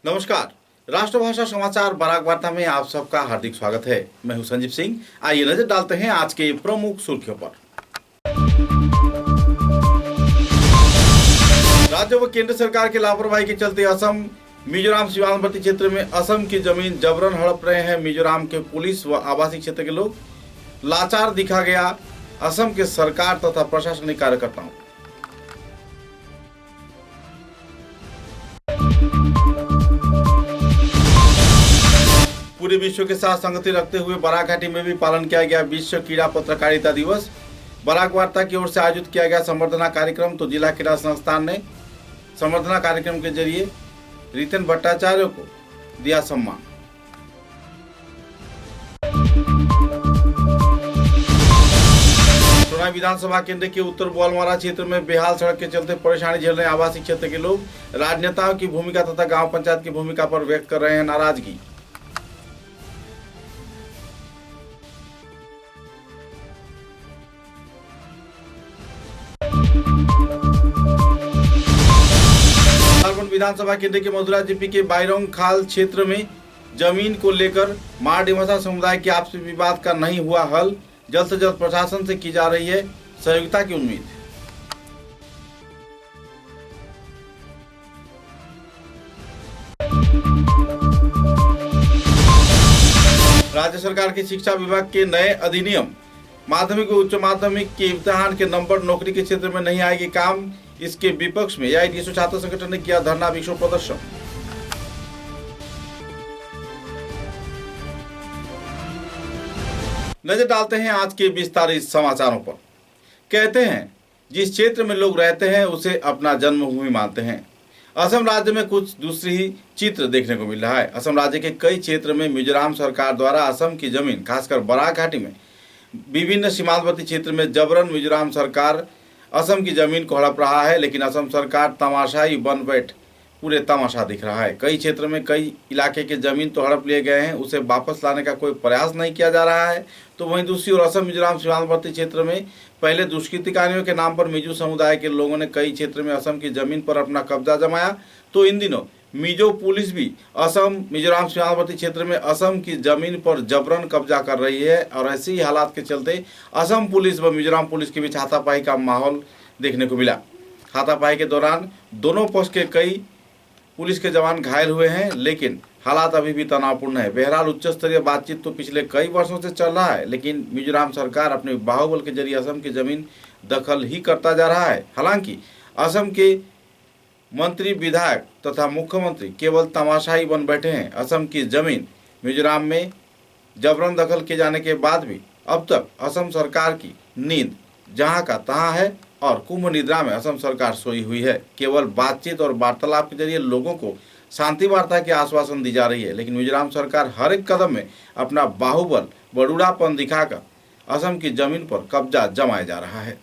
नमस्कार। राष्ट्रभाषा समाचार बराक वार्ता में आप सबका हार्दिक स्वागत है। मैं हूं संजीव सिंह। आइए नजर डालते हैं आज के प्रमुख सुर्खियों पर। राज्य व केंद्र सरकार की लापरवाही के चलते असम मिजोरम सीमांतवर्ती क्षेत्र में असम की जमीन जबरन हड़प रहे हैं मिजोरम के पुलिस व आवासीय क्षेत्र के लोग। लाचार दिखा गया असम के सरकार तथा प्रशासनिक कार्यकर्ताओं। पूरे विश्व के साथ संगति रखते हुए बराक घाटी में भी पालन किया गया विश्व क्रीड़ा पत्रकारिता दिवस। बराक वार्ता की ओर से आयोजित किया गया संवर्धना कार्यक्रम। तो जिला क्रीड़ा संस्थान ने संवर्धना कार्यक्रम के जरिए रितन भट्टाचार्य को दिया सम्मान। सोना विधानसभा केंद्र के उत्तर बोलमारा क्षेत्र में बेहाल सड़क के चलते परेशानी झेल रहे आवासीय क्षेत्र के लोग राजनेताओं की भूमिका तथा गांव पंचायत की भूमिका पर व्यक्त कर रहे हैं नाराजगी। विधानसभा केंद्र के मधुरा जीपी के बायरोंग खाल क्षेत्र में जमीन को लेकर मारडिमसा समुदाय के आपसी विवाद का नहीं हुआ हल। जल्द से जल्द प्रशासन से की जा रही है सहयोगिता की उम्मीद। राज्य सरकार के शिक्षा विभाग के नए अधिनियम माध्यमिक व उच्च माध्यमिक के इम्तिहान के नंबर नौकरी के क्षेत्र में नहीं आएगी काम। इसके विपक्ष में एआईडीएसओ छात्र संगठन ने किया धरना विक्षोभ प्रदर्शन। नजर डालते हैं आज के विस्तारित समाचारों पर। कहते हैं जिस क्षेत्र में लोग रहते हैं उसे अपना जन्मभूमि मानते हैं। असम राज्य में कुछ दूसरी ही चित्र देखने को मिल रहा है। असम राज्य के कई क्षेत्र में मिजोरम सरकार द्वारा असम की जमीन खासकर बराक घाटी में विभिन्न सीमांतवर्ती क्षेत्र में जबरन मिजोरम सरकार असम की जमीन को हड़प रहा है। लेकिन असम सरकार तमाशाई बन बैठ पूरे तमाशा दिख रहा है। कई क्षेत्र में कई इलाके के जमीन तो हड़प लिए गए हैं, उसे वापस लाने का कोई प्रयास नहीं किया जा रहा है। तो वहीं दूसरी ओर असम मिजोरम सीमांतवर्ती क्षेत्र में पहले दुष्कृतिकारियों के नाम पर मिजो समुदाय के लोगों ने कई क्षेत्र में असम की जमीन पर अपना कब्जा जमाया। तो इन दिनों मिजो पुलिस भी असम मिजोरम सीमांतवर्ती क्षेत्र में असम की जमीन पर जबरन कब्जा कर रही है। और ऐसे ही हालात के चलते असम पुलिस व मिजोरम पुलिस के बीच हाथापाई का माहौल देखने को मिला। हाथापाई के दौरान दोनों पक्ष के कई पुलिस के जवान घायल हुए हैं, लेकिन हालात अभी भी तनावपूर्ण है। बहरहाल उच्च स्तरीय बातचीत तो पिछले कई वर्षों से चल रहा है, लेकिन मिजोरम सरकार अपने बाहुबल के जरिए असम की जमीन दखल ही करता जा रहा है। हालांकि असम के मंत्री विधायक तथा मुख्यमंत्री केवल तमाशाई बन बैठे हैं। असम की जमीन मिजोरम में जबरन दखल किए जाने के बाद भी अब तक असम सरकार की नींद जहां का तहां है और कुंभ निद्रा में असम सरकार सोई हुई है। केवल बातचीत और वार्तालाप के जरिए लोगों को शांति वार्ता के आश्वासन दी जा रही है, लेकिन मिजोरम सरकार हर एक कदम में अपना बाहुबल बड़ूड़ापन दिखाकर असम की जमीन पर कब्जा जमाया जा रहा है।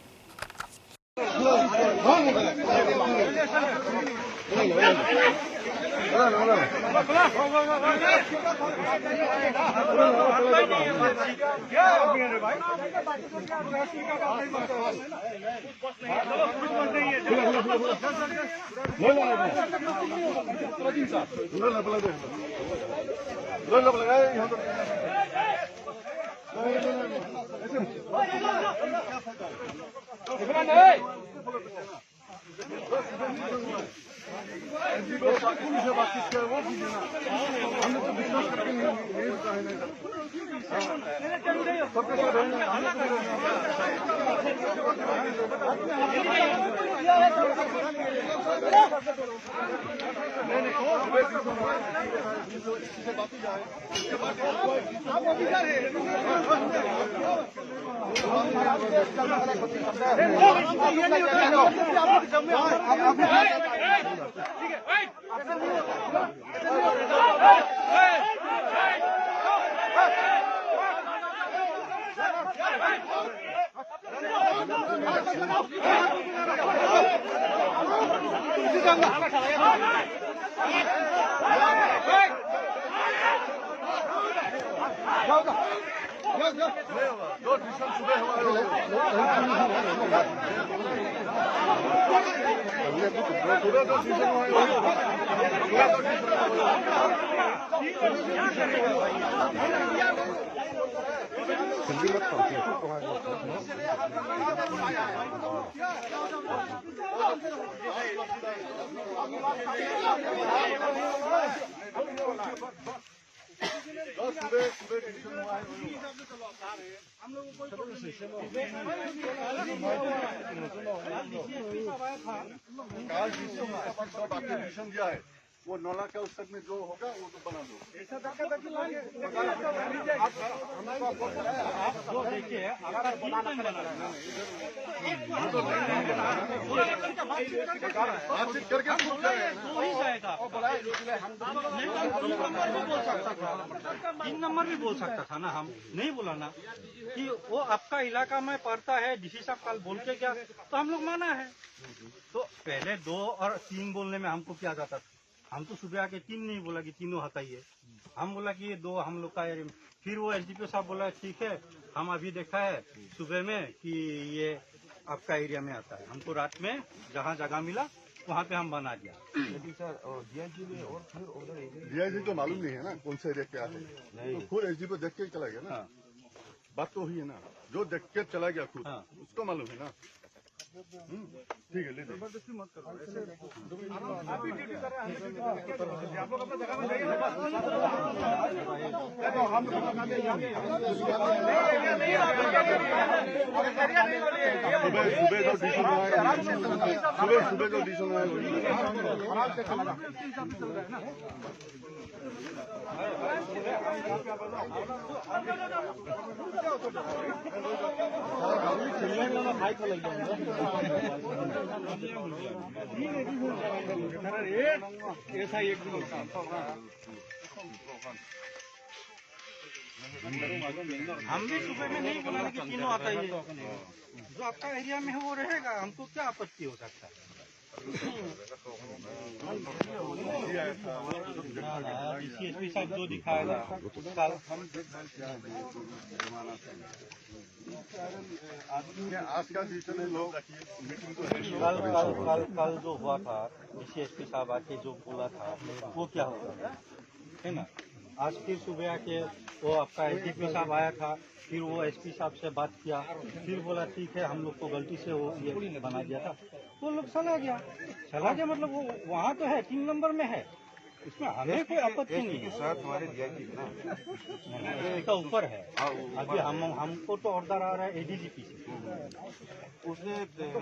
दो डिसीजन सुबह हुआ सुबह दो डिसीजन डिसीजन दिया है वो 9 लाख का उत्तर में जो होगा वो तो बना दो। देखिए अगर बातचीत करके तीन नंबर भी बोल सकता था ना, हम नहीं बोला ना कि वो आपका इलाका में पड़ता है, डीसी साहब कल बोल के क्या, तो हम लोग माना है। तो पहले 2 और 3 बोलने में हमको क्या जाता था, हम तो सुबह आके 3 नहीं बोला कि तीनों हटाइए, हम बोला कि ये 2 हम लोग का एरिया में। फिर वो एसडीपीओ साहब बोला ठीक है, हम अभी देखा है सुबह में कि ये आपका एरिया में आता है। हमको रात में जहाँ जगह मिला वहाँ पे हम बना दिया। लेकिन सर डीआईजी ने और फिर ऑर्डर डीआईजी तो मालूम नहीं है ना कौन सा एरिया क्या है, तो खुद एसडी पे देख के चला गया ना। हाँ। बात तो हुई है ना, जो देख के चला गया खुद हाँ। उसको मालूम है ना। ठीक है, ले जबरदस्ती मत करो। सुबह जो डिसीजन हम भी सुबह में नहीं बोला कि तीनों आता ही है, जो आपका एरिया में है वो रहेगा, हमको क्या आपत्ति हो सकता है। एसपी साहब जो दिखाएगा कल आज का डिसीजन है, लोग मीटिंग तो कल जो हुआ था, एसपी साहब आके जो बोला था वो क्या होगा, है ना। आज फिर सुबह आके वो आपका एसडीपी साहब आया था, फिर वो एसपी साहब से बात किया, फिर बोला ठीक है हम लोग को गलती से वो ये बना दिया था, वो लोग चला गया मतलब वो वहाँ तो है 3 नंबर में है, इसमें हमें कोई आपत्ति नहीं है। साथ हमारे डीआईजी ना इसका ऊपर है, अभी हमको तो ऑर्डर आ रहा है एडीजीपी से, उसने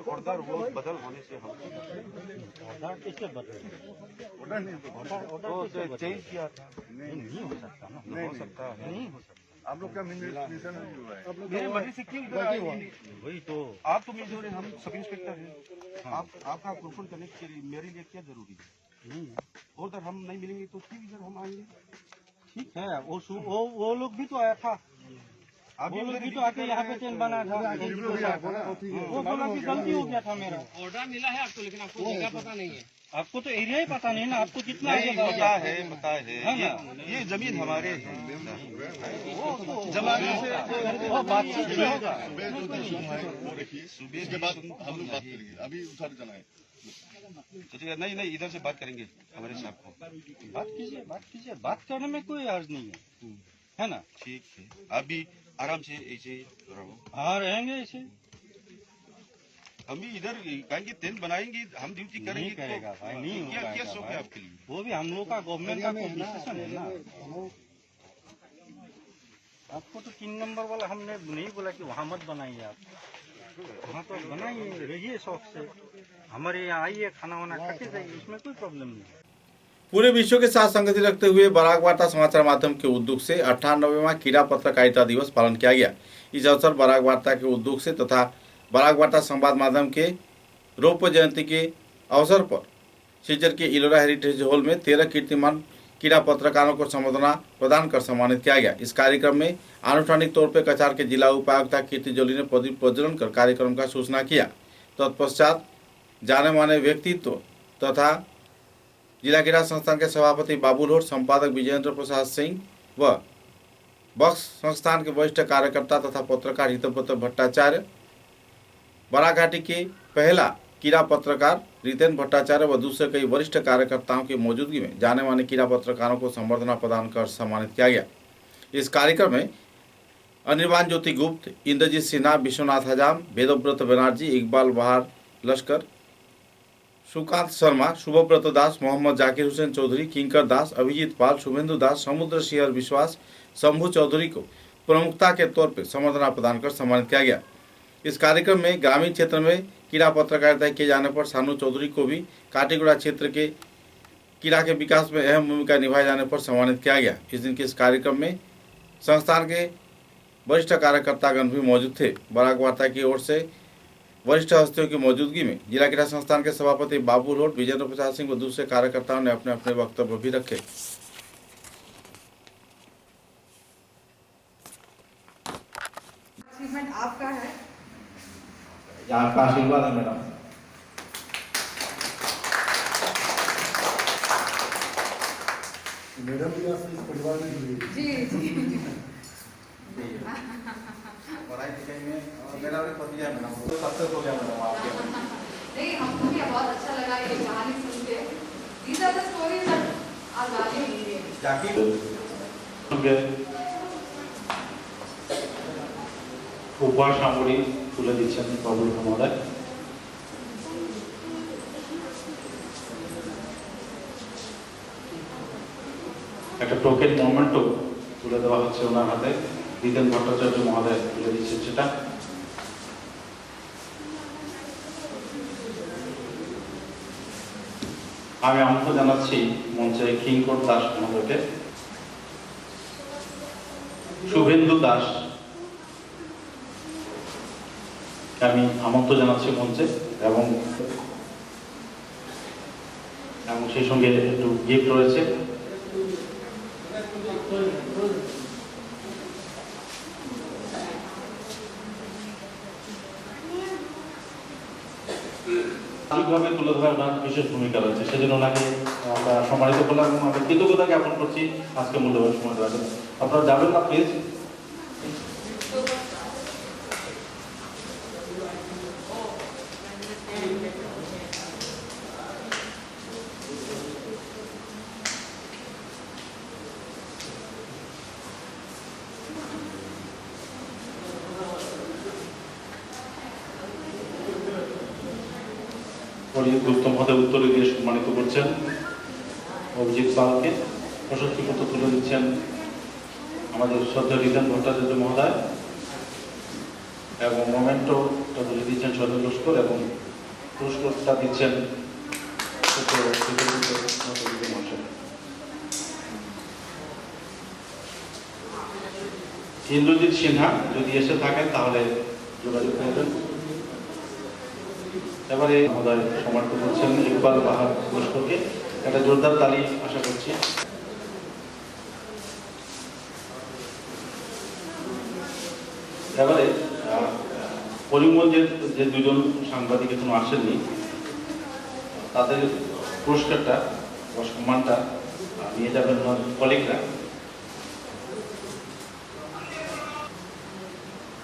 ऑर्डर वो बदल होने से हम ऑर्डर किससे बदले, ऑर्डर चेंज किया था। नहीं हो सकता ना, हो सकता है, नहीं हो सकता। आप लोग का मिशन नहीं हुआ है। मेरे मर्जी से क्यों इधर आए? वही तो आप तो मिल जोड़े, हम सब इंस्पेक्टर हैं। आपका प्रूफन करने के लिए मेरे लिए क्या जरूरी है? नहीं उधर हम नहीं मिलेंगे तो फिर इधर हम आएंगे। ठीक है, वो लोग भी तो आया था, वो लोग भी तो आके यहाँ पे टेंट बना था, वो बोला कि गलती हो गया था मेरा। ऑर्डर मिला है आपको, लेकिन आपको जगह पता नहीं है। आपको तो एरिया ही पता नहीं ना, आपको कितना पता है ये जमीन हमारे है। जमाने से वो बातचीत से होगा। सुबह के बाद हम लोग बात करेंगे, अभी उधर जाना है। नहीं इधर से बात करेंगे हमारे साहब को। बात कीजिए, बात करने में कोई अर्ज नहीं है ना। ठीक है, आप भी आराम से ऐसे रहो। हाँ रहेंगे ऐसे, हम भी इधर कहेंगे टेंट बनाएंगे, हम ड्यूटी करेंगे। नहीं करेगा भाई, नहीं क्या होगा शौक है आपके लिए? वो भी हम लोग का गवर्नमेंट का कोई डिसीजन है ना। आपको तो 3 नंबर वाला हमने नहीं बोला कि वहाँ मत बनाइए, आप वहाँ तो बनाइए, रहिए शौक से, हमारे यहाँ आइए, खाना वाना खा के जाइए, इसमें कोई प्रॉब्लम नहीं है। पूरे विश्व के साथ संगति रखते हुए बराक वार्ता समाचार माध्यम के उद्योग से 98वां कीड़ा पत्रकारिता दिवस पालन किया गया। इस अवसर बराक वार्ता के उद्योग से तथा बराक वार्ता संवाद माध्यम के रौप्य जयंती के अवसर पर सिलचर के इलोरा हेरिटेज हॉल में 13 कीर्तिमान कीड़ा पत्रकारों को संबर्धना प्रदान कर सम्मानित किया गया। इस कार्यक्रम में आनुষ্ঠাनिक तौर पर कछार के जिला उपायुक्त कीर्ति जोली ने प्रदीप प्रज्वलन कर कार्यक्रम का सूचना किया। तत्पश्चात जाने माने व्यक्तित्व तथा जिला क्रीड़ा संस्थान के सभापति बाबुल होठ, संपादक विजेंद्र प्रसाद सिंह व बक्स संस्थान के वरिष्ठ कार्यकर्ता तथा पत्रकार हितब्रत भट्टाचार्य, बराघाटी के पहला कीड़ा पत्रकार रितेन भट्टाचार्य व दूसरे कई वरिष्ठ कार्यकर्ताओं की मौजूदगी में जाने माने कीड़ा पत्रकारों को संबर्धना प्रदान कर सम्मानित किया गया। इस कार्यक्रम में अनिर्बान ज्योति गुप्त, इंद्रजीत सिन्हा, विश्वनाथ हजाम, वेदव्रत बनर्जी, इकबाल बहार लश्कर, सुकांत शर्मा, शुभव्रत दास, मोहम्मद जाकिर हुसैन चौधरी, किंकर दास, अभिजीत पाल, शुभेंदु दास, समुद्र सिंह विश्वास, शंभू चौधरी को प्रमुखता के तौर पर संबर्धना प्रदान कर सम्मानित किया गया। इस कार्यक्रम में ग्रामीण क्षेत्र में कीड़ा पत्रकारिता किए जाने पर सानू चौधरी को भी काटीगुड़ा क्षेत्र के कीड़ा के विकास में अहम भूमिका निभाए जाने पर सम्मानित किया गया। इस दिन के इस कार्यक्रम में संस्थान के वरिष्ठ कार्यकर्तागण भी मौजूद थे। बराक वार्ता की ओर से वरिष्ठ हस्तियों की मौजूदगी में जिला कीड़ा संस्थान के सभापति बाबू लोट, विजेंद्र प्रसाद सिंह व दूसरे कार्यकर्ताओं ने अपने अपने वक्तव्य भी रखे। अचीवमेंट आपका है, आपका आशीर्वाद है मैडम। मैडम भी आपके इस परिवार में जुड़ी है। जी पढ़ाई लिखाई में मेरा भी पति है मैडम, तो सक्सेस हो गया मैडम आपके। नहीं, हमको भी बहुत अच्छा लगा ये कहानी सुन के। These are the stories that are valued in India. उपहार सामग्री तुले दिচ্ছেন বাবুল মহোদয়। একটা টোকেন মোমেন্টও তুলে দেওয়া হচ্ছে ওনার হাতে। রিতেন ভট্টাচার্য মহোদয় তুলে দিচ্ছেন সেটা। আমি আমন্ত্রণ জানাচ্ছি মঞ্চে কিঙ্কর দাস মহোদয়কে, শুভেন্দু দাস আমি আমন্ত্রণ জানাচ্ছি মঞ্চে, এবং সেই সঙ্গে একটু গিফট রয়েছে। সামাজিকভাবে তুলে ধরার ওনার বিশেষ ভূমিকা রয়েছে, সেজন্য ওনাকে আমরা সম্মানিত করলাম এবং আমরা কৃতজ্ঞতা জ্ঞাপন করছি আজকে মূল্যবান সময় দেওয়ার জন্য। আপনারা যাবেন না প্লিজ। গুপ্ত মহোদয় উত্তরে দিয়ে সম্মানিত করছেন অভিজিৎ পালকে। প্রশস্তিপত্র তুলে দিচ্ছেন আমাদের শ্রদ্ধেয় রিতেন ভট্টাচার্য মহোদয়, এবং মোমেন্টোটা তুলে দিচ্ছেন সজল লস্কর, এবং পুরস্কারটা দিচ্ছেন ইন্দ্রজিৎ সিনহা। যদি এসে থাকেন তাহলে যোগাযোগ করবেন। এবারে মহোদয় সম্মানিত করছেন ইকবাল বাহার লস্করকে। একটা জোরদার তালি আশা করছি। এবারে করিমগঞ্জের যে দুজন সাংবাদিক এখনো আসেননি, তাদের পুরস্কারটা বা সম্মানটা নিয়ে যাবেন আমার কলিগরা।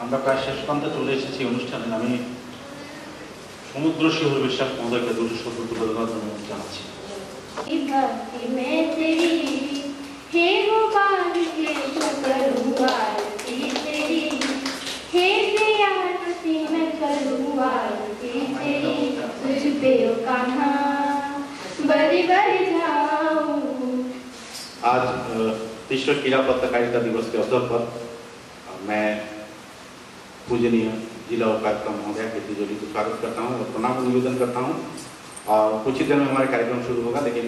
আমরা প্রায় শেষ প্রান্তে চলে এসেছি অনুষ্ঠানে। আমি সমুদ্র সিংহ বিশ্বাস মহোদয়কে দুটো শব্দ তুলে দেওয়ার জন্য জানাচ্ছি। आज विश्व कीड़ा पत्रकारिता दिवस के अवसर पर मैं पूजनीय जिला उपायुक्त महोदय के तिजोरी को स्वागत करता हूँ और प्रणाम निवेदन करता हूँ। और कुछ ही देर में हमारे कार्यक्रम शुरू होगा, लेकिन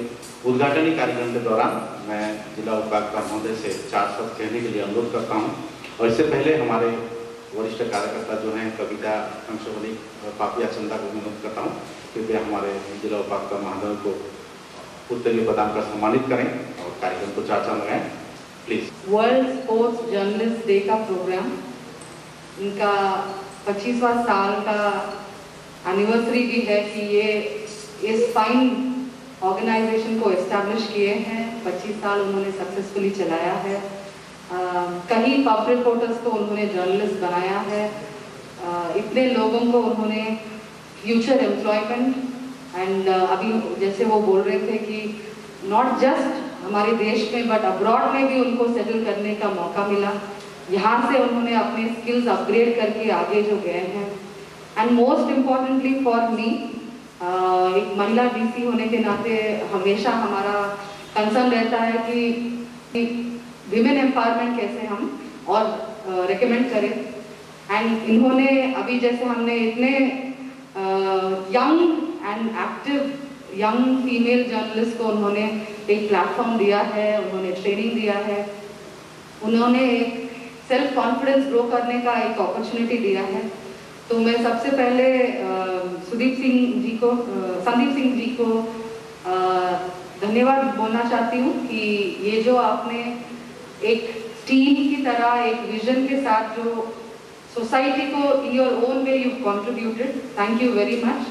उद्घाटनी कार्यक्रम के दौरान मैं जिला उपायुक्त महोदय से 4 शब्द कहने के लिए अनुरोध करता हूँ। और इससे पहले हमारे वरिष्ठ कार्यकर्ता जो हैं कविता अंशवली और पापिया चंदा को अनुरोध करता हूँ कृपया हमारे जिला उपायुक्त महोदय को उत्तरीय प्रदान कर सम्मानित करें और कार्यक्रम को चर्चा में लगाएं please. World sports journalist day का प्रोग्राम, इनका 25वां साल का एनिवर्सरी भी है कि ये इस फाइन ऑर्गेनाइजेशन को एस्टैब्लिश किए हैं। 25 साल उन्होंने सक्सेसफुली चलाया है कई पब रिपोर्टर्स को उन्होंने जर्नलिस्ट बनाया है, इतने लोगों को उन्होंने फ्यूचर एम्प्लॉयमेंट एंड अभी जैसे वो बोल रहे थे कि नॉट जस्ट हमारे देश में बट अब्रॉड में भी उनको सेटल करने का मौका मिला। यहाँ से उन्होंने अपने स्किल्स अपग्रेड करके आगे जो गए हैं। And most importantly for me, एक महिला डीसी होने के नाते हमेशा हमारा कंसर्न रहता है कि विमेन एम्पावरमेंट कैसे हम और रिकमेंड करें। एंड इन्होंने अभी जैसे हमने इतने young and active young female journalist को उन्होंने एक प्लेटफॉर्म दिया है, उन्होंने ट्रेनिंग दिया है, उन्होंने एक सेल्फ कॉन्फिडेंस ग्रो करने का एक अपॉर्चुनिटी दिया है। तो मैं सबसे पहले संदीप सिंह जी को धन्यवाद बोलना चाहती हूँ कि ये जो आपने एक टीम की तरह एक विजन के साथ जो सोसाइटी को in your own way you contributed, thank you very much.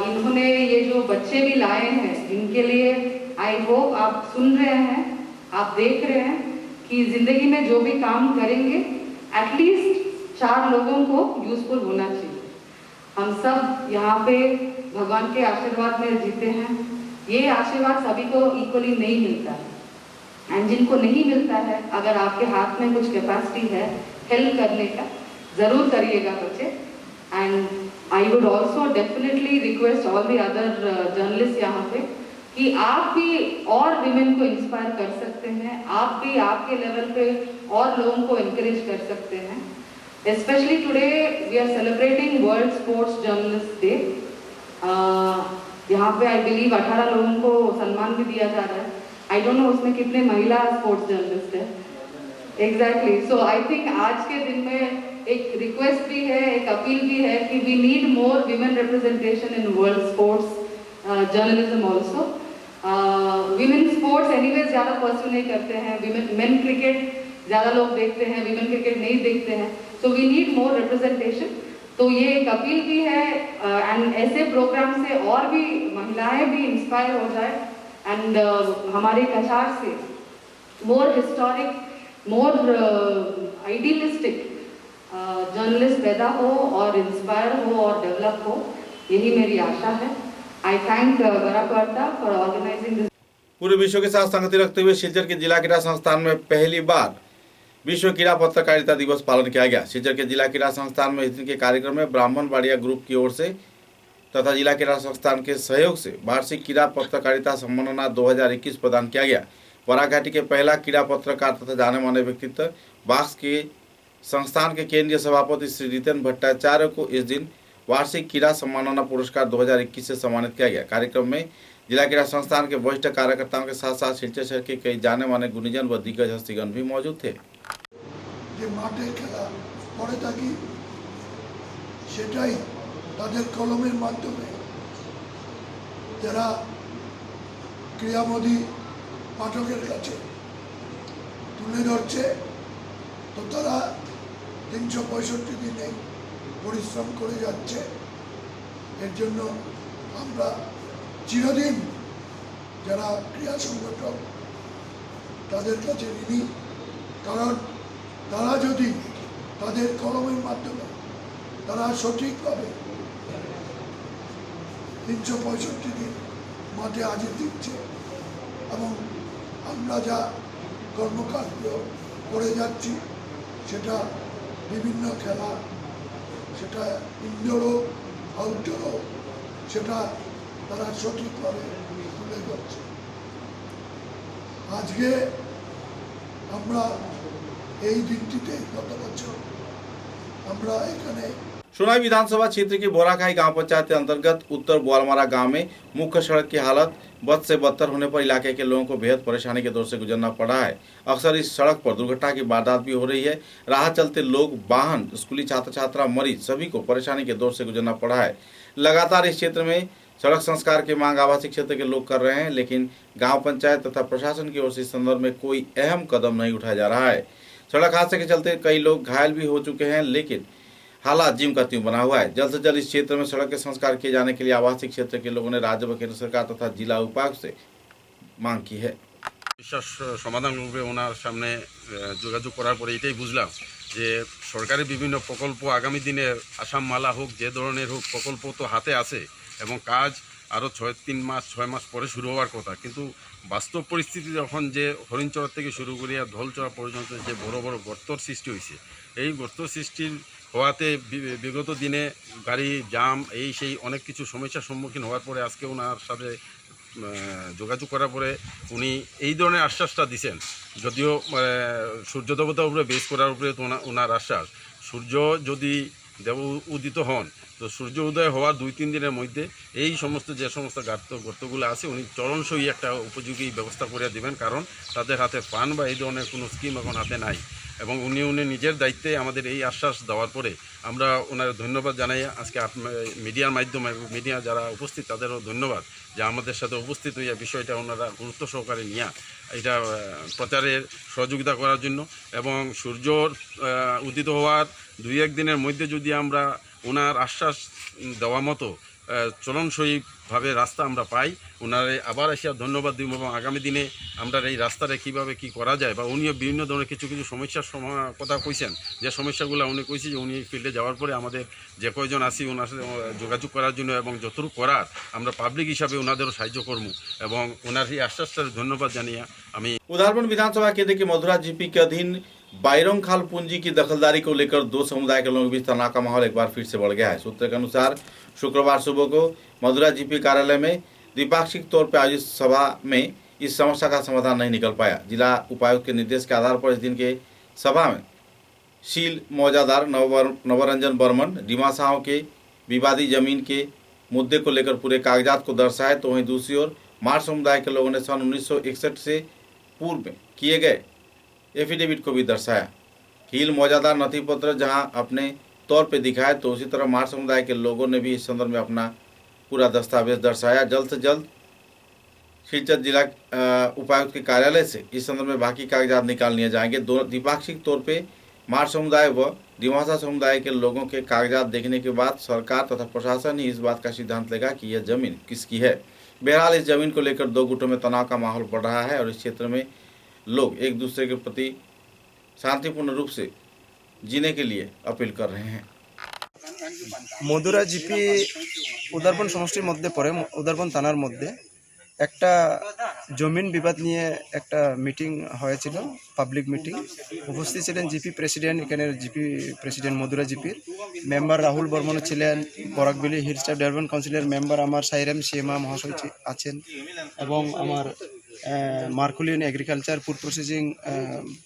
इन्होंने ये जो बच्चे भी लाए हैं इनके लिए आई होप आप सुन रहे हैं, आप देख रहे हैं कि जिंदगी में जो भी काम करेंगे एटलीस्ट 4 लोगों को यूजफुल होना चाहिए। हम सब यहाँ पे भगवान के आशीर्वाद में जीते हैं, ये आशीर्वाद सभी को इक्वली नहीं मिलता है। एंड जिनको नहीं मिलता है, अगर आपके हाथ में कुछ कैपेसिटी है हेल्प करने का, ज़रूर करिएगा बच्चे। And I would also definitely request all the other journalist यहाँ पे कि आप भी और विमेन को इंस्पायर कर सकते हैं, आप भी आपके लेवल पे और लोगों को इनकरेज कर सकते हैं। Specially today we are celebrating world sports journalist day. यहाँ पे आई बिलीव 18 लोगों को सम्मान भी दिया जा रहा है। आई डोंट नो उसमें कितने महिला स्पोर्ट्स जर्नलिस्ट है एग्जैक्टली। सो आई थिंक आज के दिन में एक रिक्वेस्ट भी है, एक अपील भी है कि we need more women representation in world sports journalism also. Women sports anyways ज़्यादा परस्यू नहीं करते हैं, मेन क्रिकेट ज़्यादा लोग देखते हैं, विमेन क्रिकेट नहीं देखते हैं। So we need more representation. तो ये एक अपील भी है एंड ऐसे प्रोग्राम से और भी महिलाएं भी इंस्पायर हो जाए एंड हमारे कछार से मोर हिस्टोरिक, मोर आइडियलिस्टिक जर्नलिस्ट पैदा हो और इंस्पायर हो और डेवलप हो, यही मेरी आशा है। आई थैंक बराकर्ता फॉर ऑर्गेनाइजिंग दिस। पूरे विश्व के साथ संगति रखते हुए सिलचर के जिला क्रीड़ा संस्थान में पहली बार विश्व क्रीड़ा पत्रकारिता दिवस पालन किया गया। सिलचर के जिला क्रीड़ा संस्थान में इस दिन के कार्यक्रम में ब्राह्मण बाड़िया ग्रुप की ओर से तथा जिला क्रीड़ा संस्थान के सहयोग से वार्षिक क्रीड़ा पत्रकारिता सम्मानना 2021 प्रदान किया गया। वराघाटी के पहला क्रीड़ा पत्रकार तथा जाने माने व्यक्तित्व बाक्स के संस्थान के केंद्रीय सभापति श्री रितेन भट्टाचार्य को इस दिन वार्षिक क्रीड़ा सम्मानना पुरस्कार 2021 से सम्मानित किया गया। कार्यक्रम में जिला क्रीड़ा संस्थान के वरिष्ठ कार्यकर्ताओं के साथ साथ सिलचर शहर के कई जाने माने गुणीजन व दिग्गज हस्तीगण भी मौजूद थे। যে মাঠে খেলা পড়ে থাকি সেটাই তাদের কলমের মাধ্যমে যারা ক্রীড়ামোদী পাঠকের কাছে তুলে ধরছে। তো তারা 365 দিনে পরিশ্রম করে যাচ্ছে। এর জন্য আমরা চিরদিন যারা ক্রীড়া সংগঠক তাদের কাছে ঋণী, কারণ তারা যদি তাদের কলমের মাধ্যমে তারা সঠিকভাবে 365 দিন মাঠে হাজির দিচ্ছে এবং আমরা যা কর্মকাণ্ড করে যাচ্ছি সেটা বিভিন্ন খেলা, সেটা ইনডোর হোক আউটডোর হোক, সেটা তারা সঠিকভাবে তুলে ধরছে। আজকে আমরা এই দিনটিতে গত বছর আমরা এখানে सोनाई विधानसभा क्षेत्र के बोराखाई गांव पंचायत के अंतर्गत उत्तर बोलमारा गांव में मुख्य सड़क की हालत बद से बदतर होने पर इलाके के लोगों को बेहद परेशानी के दौर से गुजरना पड़ा है। अक्सर इस सड़क पर दुर्घटना की वारदात भी हो रही है। राह चलते लोग, वाहन, स्कूली छात्र छात्रा, मरीज सभी को परेशानी के दौर से गुजरना पड़ा है। लगातार इस क्षेत्र में सड़क संस्कार की मांग आवासीय क्षेत्र के लोग कर रहे हैं, लेकिन गाँव पंचायत तथा प्रशासन की ओर से इस संदर्भ में कोई अहम कदम नहीं उठाया जा रहा है। सड़क हादसे के चलते कई लोग घायल भी हो चुके हैं, लेकिन हालात जिम का त्यों बना हुआ है। जल्द से जल्द इस क्षेत्र में सड़क के संस्कार किए जाने के लिए आवासीय क्षेत्र के लोगों ने राज्य व केंद्र सरकार तथा जिला उपायुक्त से मांग की है। সমস্যার সমাধান রূপে ওনার সামনে যোগাযোগ করার পরে এটাই বুঝলাম যে সরকারের বিভিন্ন প্রকল্প আগামী দিনে আসাম মালা হোক, যে ধরনের হোক, প্রকল্প তো হাতে আছে এবং কাজ আরও 6 মাস পরে শুরু হওয়ার কথা। কিন্তু বাস্তব পরিস্থিতি যখন যে হরিণচর থেকে শুরু করিয়া ধলচর পর্যন্ত যে বড় বড় গর্তর সৃষ্টি হয়েছে, এই গর্ত সৃষ্টির হওয়াতে বিগত দিনে গাড়ি জাম এই সেই অনেক কিছু সমস্যার সম্মুখীন হওয়ার পরে আজকে ওনার সাথে যোগাযোগ করার পরে উনি এই ধরনের আশ্বাসটা দিছেন। যদিও সূর্য দেবতার উপরে বেস করার উপরে তো ওনার আশ্বাস, সূর্য যদি দেব উদিত হন তো সূর্য উদয় হওয়ার 2-3 দিনের মধ্যে এই সমস্ত যে সমস্ত গর্তগুলো আছে উনি চরণসই একটা উপযোগী ব্যবস্থা করে দেবেন, কারণ তাদের হাতে ফান্ড বা এই ধরনের কোনো স্কিম এখন হাতে নাই। এবং উনি নিজের দায়িত্বে আমাদের এই আশ্বাস দেওয়ার পরে আমরা ওনার ধন্যবাদ জানাই। আজকে মিডিয়ার মাধ্যমে, মিডিয়া যারা উপস্থিত তাদেরও ধন্যবাদ যে আমাদের সাথে উপস্থিত হইয়া বিষয়টা ওনারা গুরুত্ব সহকারে নিয়ে এটা প্রচারের সহযোগিতা করার জন্য। এবং সূর্য উদিত হওয়ার 2-1 দিনের মধ্যে যদি আমরা ওনার আশ্বাস দেওয়া মতো চলনসইভাবে রাস্তা আমরা পাই, ওনারে আবার এসে ধন্যবাদ দিব। এবং আগামী দিনে আমরা এই রাস্তাটা কীভাবে কী করা যায় বা উনিও বিভিন্ন ধরনের কিছু সমস্যার কথা কইছেন, যে সমস্যাগুলো উনি কইছে যে উনি ফিল্ডে যাওয়ার পরে আমাদের যে কয়জন আছি ওনার সাথে যোগাযোগ করার জন্য এবং যতটুকু করার আমরা পাবলিক হিসাবে ওনাদেরও সাহায্য করবো। এবং ওনার এই আশ্বাসটার ধন্যবাদ জানিয়ে আমি उदारबन विधानसभा क्षेत्र के मधुरा जीपी के अधीन बायरोंग खाल पूंजी की दखलदारी को लेकर 2 समुदाय के लोगों के बीच तनाव का माहौल एक बार फिर से बढ़ गया है। सूत्र के अनुसार शुक्रवार सुबह को मधुरा जीपी कार्यालय में द्विपाक्षिक तौर पर आयोजित सभा में इस समस्या का समाधान नहीं निकल पाया। जिला उपायुक्त के निर्देश के आधार पर इस दिन के सभा में शील मौजादार नवरंजन बर्मन डिमासाओं के विवादी जमीन के मुद्दे को लेकर पूरे कागजात को दर्शाए, तो वहीं दूसरी ओर मार समुदाय के लोगों ने सन 1961 से पूर्व में किए गए एफिडेविट को भी दर्शाया। हील मौजादार नथी पत्र जहां अपने तौर पे दिखाए, तो उसी तरह मार समुदाय के लोगों ने भी इस संदर्भ में अपना पूरा दस्तावेज दर्शाया। जल्द से जल्द सिलचर जिला उपायुक्त के कार्यालय से इस संदर्भ में बाकी कागजात निकाल लिए जाएंगे। दोनों द्विपाक्षिक तौर पे मार समुदाय व डिमासा समुदाय के लोगों के कागजात देखने के बाद सरकार तथा प्रशासन ही इस बात का सिद्धांत लेगा कि यह जमीन किसकी है। बहरहाल इस जमीन को लेकर 2 गुटों में तनाव का माहौल बढ़ रहा है और इस क्षेत्र में लोग एक दूसरे के प्रति शांतिपूर्ण रूप से जीने के लिए अपील कर रहे हैं। मधुरा जीपी उदारबन समष्टिर मध्य पड़े, उदारबन थानार मध्य একটা জমিন বিবাদ নিয়ে একটা মিটিং হয়েছিল, পাবলিক মিটিং। উপস্থিত ছিলেন জিপি প্রেসিডেন্ট, এখানের জিপি প্রেসিডেন্ট মধুরা জিপির মেম্বার রাহুল বর্মন ছিলেন, বরাকবেলি হিল স্টাফ ডেভেলপমেন্ট কাউন্সিলের মেম্বার আমার সাইরাম সিএমা মহাশয় আছেন, এবং আমার মার্কুলিন agriculture food processing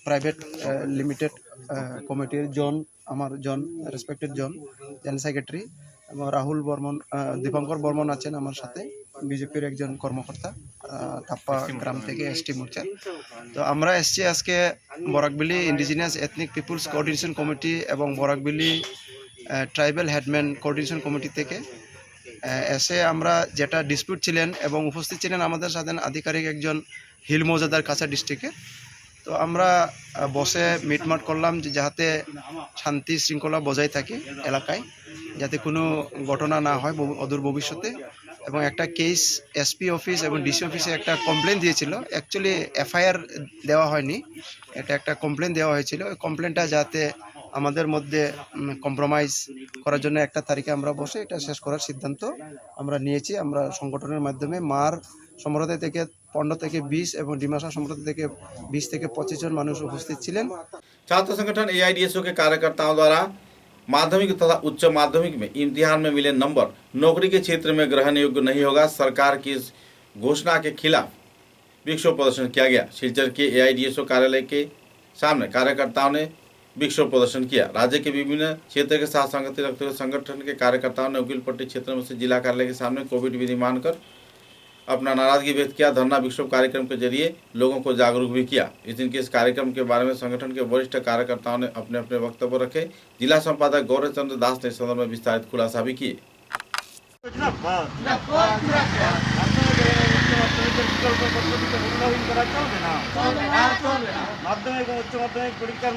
private limited কমিটির আমার John respected John general secretary, এবং রাহুল বর্মন, দীপঙ্কর বর্মন আছেন আমার সাথে, বিজেপির একজন কর্মকর্তা থাপ্পা গ্রাম থেকে এসটি মোর্চা। তো আমরা এসছি আজকে Barak Valley indigenous ethnic peoples coordination committee এবং Barak Valley tribal headman coordination committee থেকে এসে আমরা যেটা ডিসপিউট ছিলেন এবং উপস্থিত ছিলেন আমাদের সাথে আধিকারিক একজন হিল মৌজাদার কাছা ডিস্ট্রিক্টের। তো আমরা বসে মিটমাট করলাম যে যাতে শান্তি শৃঙ্খলা বজায় থাকে এলাকায়, যাতে কোনো ঘটনা না হয় অদূর ভবিষ্যতে। এবং একটা কেস এসপি অফিস এবং ডিসি অফিসে একটা কমপ্লেন দিয়েছিল, অ্যাকচুয়ালি এফআইআর দেওয়া হয়নি, এটা একটা কমপ্লেন দেওয়া হয়েছিল। ওই কমপ্লেনটা যাতে আমাদের মধ্যে কম্প্রোমাইজ করার জন্য একটা তারিখে আমরা বসে এটা শেষ করার সিদ্ধান্ত আমরা নিয়েছি। আমরা সংগঠনের মাধ্যমে মার সম্প্রদায় থেকে 15 থেকে 20 এবং ডিমাসা সম্প্রদায় থেকে 20 থেকে 25 জন মানুষ উপস্থিত ছিলেন। छात्र संगठन एआईडीएसओ के कार्यकर्ताओं द्वारा माध्यमिक तथा उच्च माध्यमिक में इम्तिहान में मिले नंबर नौकरी के क्षेत्र में ग्रहण योग्य नहीं होगा, सरकार की इस घोषणा के खिलाफ विक्षोभ प्रदर्शन किया गया। सिलचर के एआईडीएसओ कार्यालय के सामने कार्यकर्ताओं ने विक्षोभ प्रदर्शन किया। राज्य के विभिन्न क्षेत्र के साथ संगति रखते हुए संगठन के कार्यकर्ताओं ने उकीलपट्टी क्षेत्र में से जिला कार्यालय के सामने कोविड विधि मानकर अपना नाराजगी व्यक्त किया। धरना विक्षोभ कार्यक्रम के जरिए लोगों को जागरूक भी किया। इस दिन के इस कार्यक्रम के बारे में संगठन के वरिष्ठ कार्यकर्ताओं ने अपने अपने वक्तव्य रखे। जिला संपादक गौरव चंद्र दास ने इस संदर्भ में विस्तारित खुलासा भी किए। माध्यमिक उच्च माध्यमिक परीक्षा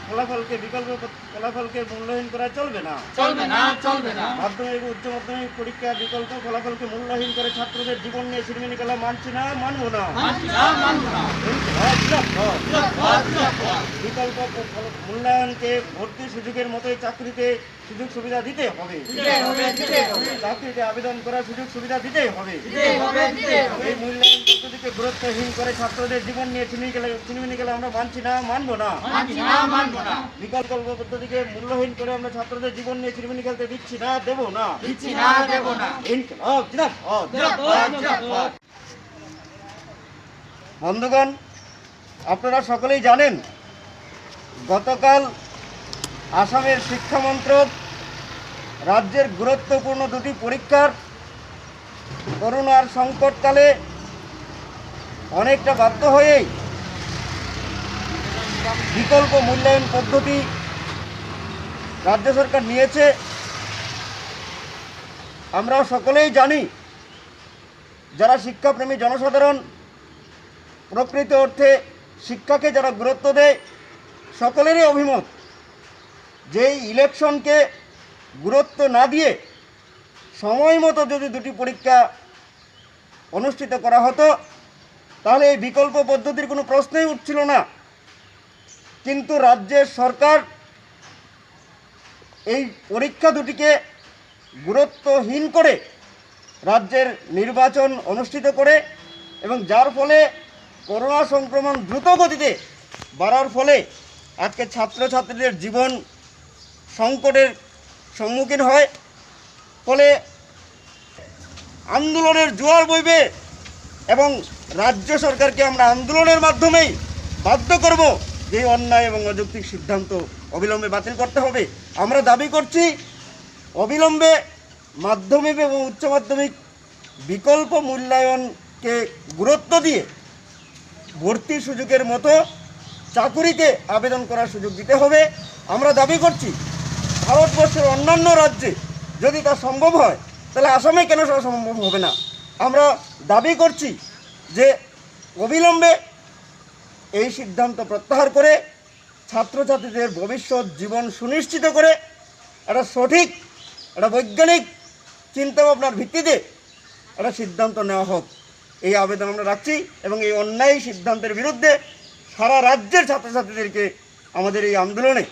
ফলাফলকে বিকল্প ফলাফলকে মূল্যহীন করা চলবে না। মাধ্যমিক উচ্চ মাধ্যমিক পরীক্ষা বিকল্প ফলাফলকে মূল্যহীন করে ছাত্রদের জীবন নিয়ে ছিনিমিনি খেলা মানছি না, মানবো না। বিকল্প মূল্যায়নকে ভর্তি সুযোগের মতোই চাকরিতে সুযোগ সুবিধা দিতে হবে। চাকরিতে আবেদন করার সুযোগ সুবিধা দিতে হবে। এই মূল্যায়ন পদ্ধতিকে গুরুত্বহীন করে ছাত্রদের জীবন নিয়ে ছিনিমিনি খেলা আমরা মানছি না, মানবো না। বিকল্প পদ্ধতিকে মূল্যহীন করে আমরা ছাত্রদের জীবন নিয়ে ছিনিমিনি খেলতে দিচ্ছি না, দেবো না। বন্ধুগণ, আপনারা সকলেই জানেন গতকাল আসামের শিক্ষা মন্ত্রক রাজ্যের গুরুত্বপূর্ণ দুটি পরীক্ষার করোনার সংকটকালে অনেকটা বাধ্য হয়েই বিকল্প মূল্যায়ন পদ্ধতি রাজ্য সরকার নিয়েছে। আমরা সকলেই জানি, যারা শিক্ষাপ্রেমী জনসাধারণ, প্রকৃত অর্থে শিক্ষাকে যারা গুরুত্ব দেয়, সকলেরই অভিমত যে ইলেকশনকে গুরুত্ব না দিয়ে সময় মতো যদি দুটি পরীক্ষা অনুষ্ঠিত করা হতো তাহলে এই বিকল্প পদ্ধতির কোনো প্রশ্নই উঠছিল না। কিন্তু রাজ্যের সরকার এই পরীক্ষা দুটিকে গুরুত্বহীন করে রাজ্যের নির্বাচন অনুষ্ঠিত করে, এবং যার ফলে করোনা সংক্রমণ দ্রুত গতিতে বাড়ার ফলে আজকে ছাত্রছাত্রীদের জীবন সংকটের সম্মুখীন হয়। ফলে আন্দোলনের জোয়ার বইবে এবং রাজ্য সরকারকে আমরা আন্দোলনের মাধ্যমেই বাধ্য করব যে অন্যায় এবং অযৌক্তিক সিদ্ধান্ত অবিলম্বে বাতিল করতে হবে। আমরা দাবি করছি অবিলম্বে মাধ্যমিক এবং উচ্চ মাধ্যমিক বিকল্প মূল্যায়নকে গুরুত্ব দিয়ে ভর্তি সুযোগের মতো চাকুরিতে আবেদন করার সুযোগ দিতে হবে। আমরা দাবি করছি ভারতবর্ষের অন্যান্য রাজ্যে যদি তা সম্ভব হয় তাহলে আসামে কেন সেটা সম্ভব হবে না। আমরা দাবি করছি যে অবিলম্বে এই সিদ্ধান্ত প্রত্যাহার করে ছাত্রছাত্রীদের ভবিষ্যৎ জীবন সুনিশ্চিত করে একটা সঠিক একটা বৈজ্ঞানিক চিন্তাভাবনার ভিত্তিতে একটা সিদ্ধান্ত নেওয়া হোক, এই আবেদন আমরা রাখছি। এবং এই অন্যায় সিদ্ধান্তের বিরুদ্ধে সারা রাজ্যের ছাত্রছাত্রীদেরকে আমাদের এই আন্দোলনে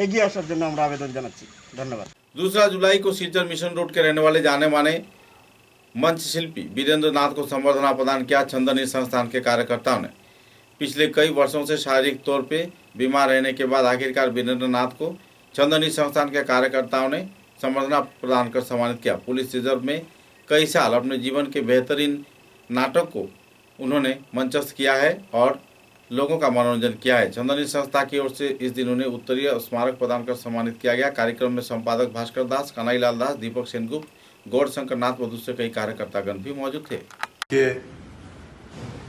এগিয়ে আসার জন্য আমরা আবেদন জানাচ্ছি। ধন্যবাদ। 2 जुलाई को सिलचर मिशन रोड के रहने वाले जाने माने मंच शिल्पी वीरेंद्र नाथ को संवर्धना प्रदान किया। छंदनी संस्थान के कार्यकर्ताओं ने पिछले कई वर्षों से शारीरिक तौर पे बीमार रहने के बाद आखिरकार वीरेंद्र नाथ को छंदनी संस्थान के कार्यकर्ताओं ने संवर्धना प्रदान कर सम्मानित किया। पुलिस रिजर्व में कई साल अपने जीवन के बेहतरीन नाटक को उन्होंने मंचस्थ किया है और लोगों का मनोरंजन किया है। छंदनी संस्था की ओर से इस दिन उन्हें उत्तरीय स्मारक प्रदान कर सम्मानित किया गया। कार्यक्रम में संपादक भास्कर दास, कन्हैयालाल दास, दीपक सेनगुप्त, गौड़ शंकर नाथ व दूसरे कई कार्यकर्तागण भी मौजूद थे।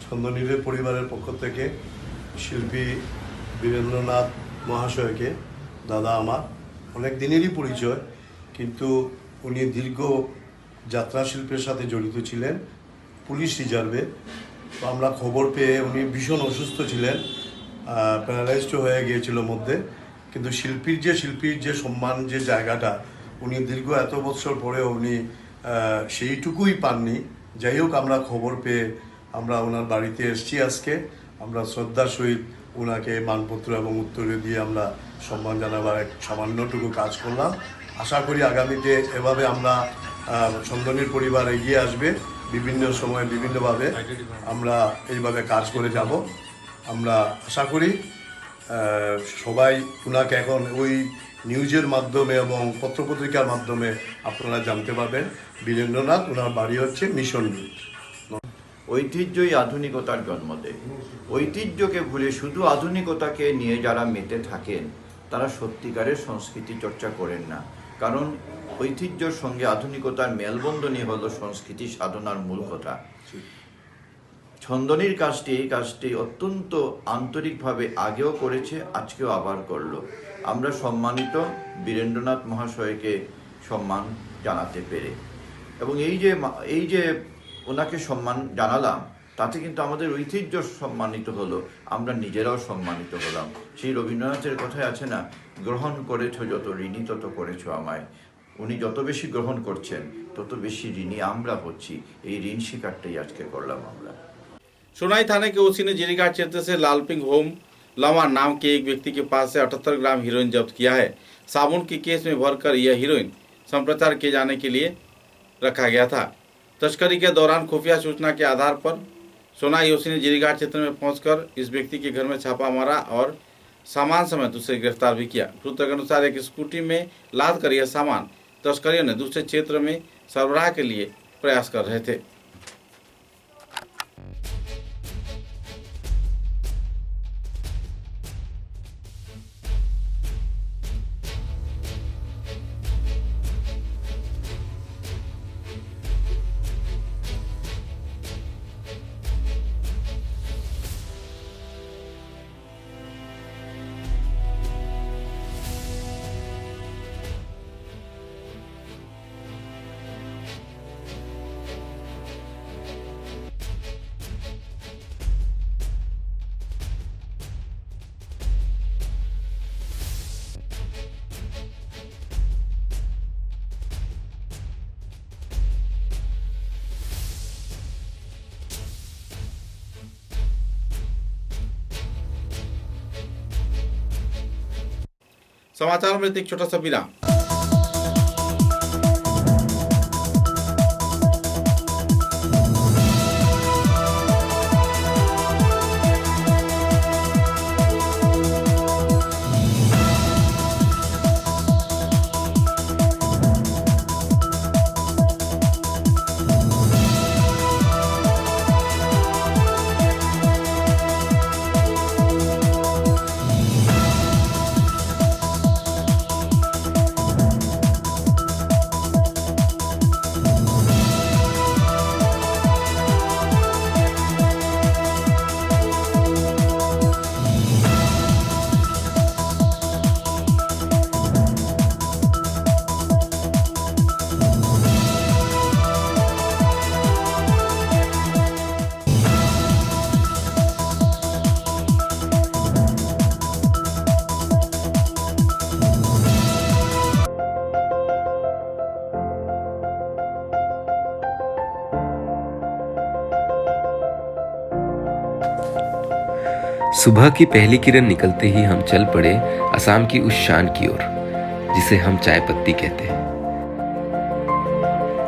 ছন্দনীর পরিবারের পক্ষ থেকে শিল্পী বীরেন্দ্রনাথ মহাশয়কে দাদা আমার অনেক দিনেরই পরিচয়, কিন্তু উনি দীর্ঘ যাত্রা শিল্পের সাথে জড়িত ছিলেন পুলিশ রিজার্ভে। তো আমরা খবর পেয়ে উনি ভীষণ অসুস্থ ছিলেন, প্যারালাইজড হয়ে গিয়েছিল মধ্যে, কিন্তু শিল্পীর যে সম্মান যে জায়গাটা উনি দীর্ঘ এত বছর পরেও উনি সেইটুকুই পাননি। যাই হোক, আমরা খবর পেয়ে আমরা ওনার বাড়িতে এসেছি আজকে। আমরা শ্রদ্ধার সহিত ওনাকে মানপত্র এবং উত্তরীয় দিয়ে আমরা সম্মান জানাবার এক সামান্যটুকু কাজ করলাম। আশা করি আগামীতে এভাবে আমরা ছন্দনীর পরিবার এগিয়ে আসবে, বিভিন্ন সময়ে বিভিন্নভাবে আমরা এইভাবে কাজ করে যাব। আমরা আশা করি সবাই ওনাকে এখন ওই নিউজের মাধ্যমে এবং পত্রপত্রিকার মাধ্যমে আপনারা জানতে পারবেন। বীরেন্দ্রনাথ, ওনার বাড়ি হচ্ছে মিশন রোড। ঐতিহ্যই আধুনিকতার জন্ম দেয়। ঐতিহ্যকে ভুলে শুধু আধুনিকতাকে নিয়ে যারা মেতে থাকেন তারা সত্যিকারের সংস্কৃতি চর্চা করেন না। কারণ ঐতিহ্যর সঙ্গে আধুনিকতার মেলবন্ধনই হলো সংস্কৃতি সাধনার মূল কথা। ছন্দনীর এই কাজটি অত্যন্ত আন্তরিকভাবে আগেও করেছে, আজকেও আবার করলো। আমরা সম্মানিত বীরেন্দ্রনাথ মহাশয়কে সম্মান জানাতে পেরে, এবং এই যে ওনাকে সম্মান জানালাম, তাতে কিন্তু আমাদের ঐতিহ্য সম্মানিত হলো, আমরা নিজেরাও সম্মানিত হলাম। সেই রবীন্দ্রনাথের কথায় আছে না, গ্রহণ করেছ যত ঋণী তত করেছ আমায়। উনি যত বেশি গ্রহণ করছেন তত বেশি ঋণী আমরা হচ্ছি। এই ঋণ স্বীকারটাই আজকে করলাম আমরা। सोनाई थाने के ओसी ने जिरीघाट क्षेत्र से लालपिंग होम लमा नाम के एक व्यक्ति के पास से 78 ग्राम हीरोइन जब्त किया है। साबुन के केस में भरकर यह हीरोइन संप्रचार किए जाने के लिए रखा गया था। तस्करी के दौरान खुफिया सूचना के आधार पर सोनाई ओसी ने जिरीघाट क्षेत्र में पहुंचकर इस व्यक्ति के घर में छापा मारा और सामान समेत उसे गिरफ्तार भी किया। सूत्र के अनुसार एक स्कूटी में लाद कर यह सामान तस्करियों ने दूसरे क्षेत्र में सरबराह के लिए प्रयास कर रहे थे। समाचार में एक छोटा सा विराम। सुबह की पहली किरण निकलते ही हम चल पड़े असम की उस शान की ओर जिसे हम चाय पत्ती कहते हैं।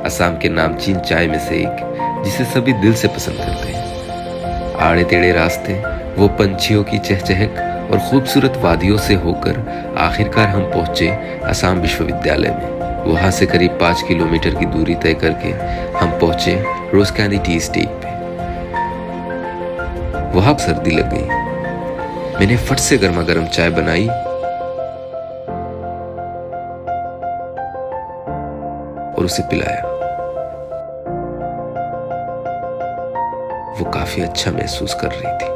असम के नामचीन चाय में से एक जिसे सभी दिल से पसंद करते हैं। आड़े टेढ़े रास्ते, वो पंछियों की चहचहक और खूबसूरत वादियों से होकर आखिरकार हम पहुंचे असम विश्वविद्यालय में। वहां से करीब 5 किलोमीटर की दूरी तय करके हम पहुंचे रोज कैंडी टी एस्टेट पे। वहां सर्दी लग गई। मैंने फट से गर्मा गर्म चाय बनाई और उसे पिलाया। वो काफी अच्छा महसूस कर रही थी,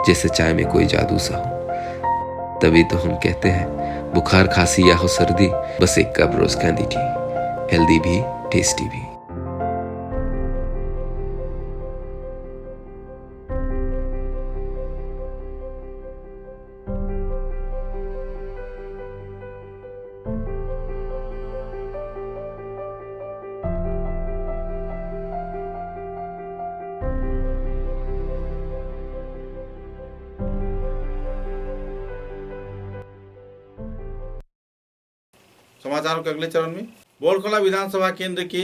जैसे चाय में कोई जादू सा हो। तभी तो हम कहते हैं बुखार, खांसी या हो सर्दी, बस एक कप रोज कैंडी टी, हेल्दी भी टेस्टी भी। समाचारों के अगले चरण में बोरखोला विधानसभा केंद्र के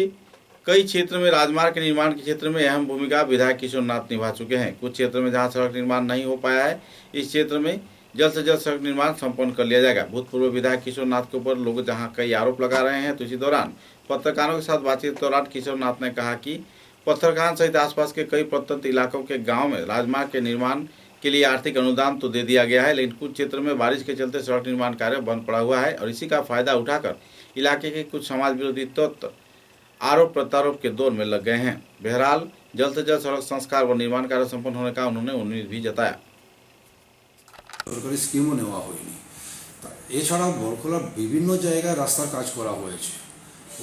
कई क्षेत्र में राजमार्ग के निर्माण के क्षेत्र में अहम भूमिका विधायक किशोर नाथ निभा चुके हैं। कुछ क्षेत्र में जहां सड़क निर्माण नहीं हो पाया है, इस क्षेत्र में जल्द से जल्द सड़क निर्माण संपन्न कर लिया जाएगा। भूतपूर्व विधायक किशोर नाथ के ऊपर लोग जहां कई आरोप लगा रहे हैं, तो इसी दौरान पत्रकारों के साथ बातचीत के दौरान किशोर नाथ ने कहा कि पत्थरखान सहित आसपास के कई प्रत्यंत इलाकों के गाँव में राजमार्ग के निर्माण के लिए आर्थिक अनुदान तो दे दिया गया है, लेकिन कुछ क्षेत्र में बारिश के चलते सड़क निर्माण कार्य बंद पड़ा हुआ है और इसी का फायदा उठाकर इलाके के कुछ समाज विरोधी तत्व आरोप प्रत्यारोप के दौर में लग गए हैं। बहरहाल जल्द से जल्द सड़क संस्कार व निर्माण कार्य संपन्न होने का उन्होंने उम्मीद भी जताया। সরকারি স্কিমও নেওয়া হয়নি। এছাড়াও বরখোলার বিভিন্ন জায়গায় রাস্তার কাজ করা হয়েছে,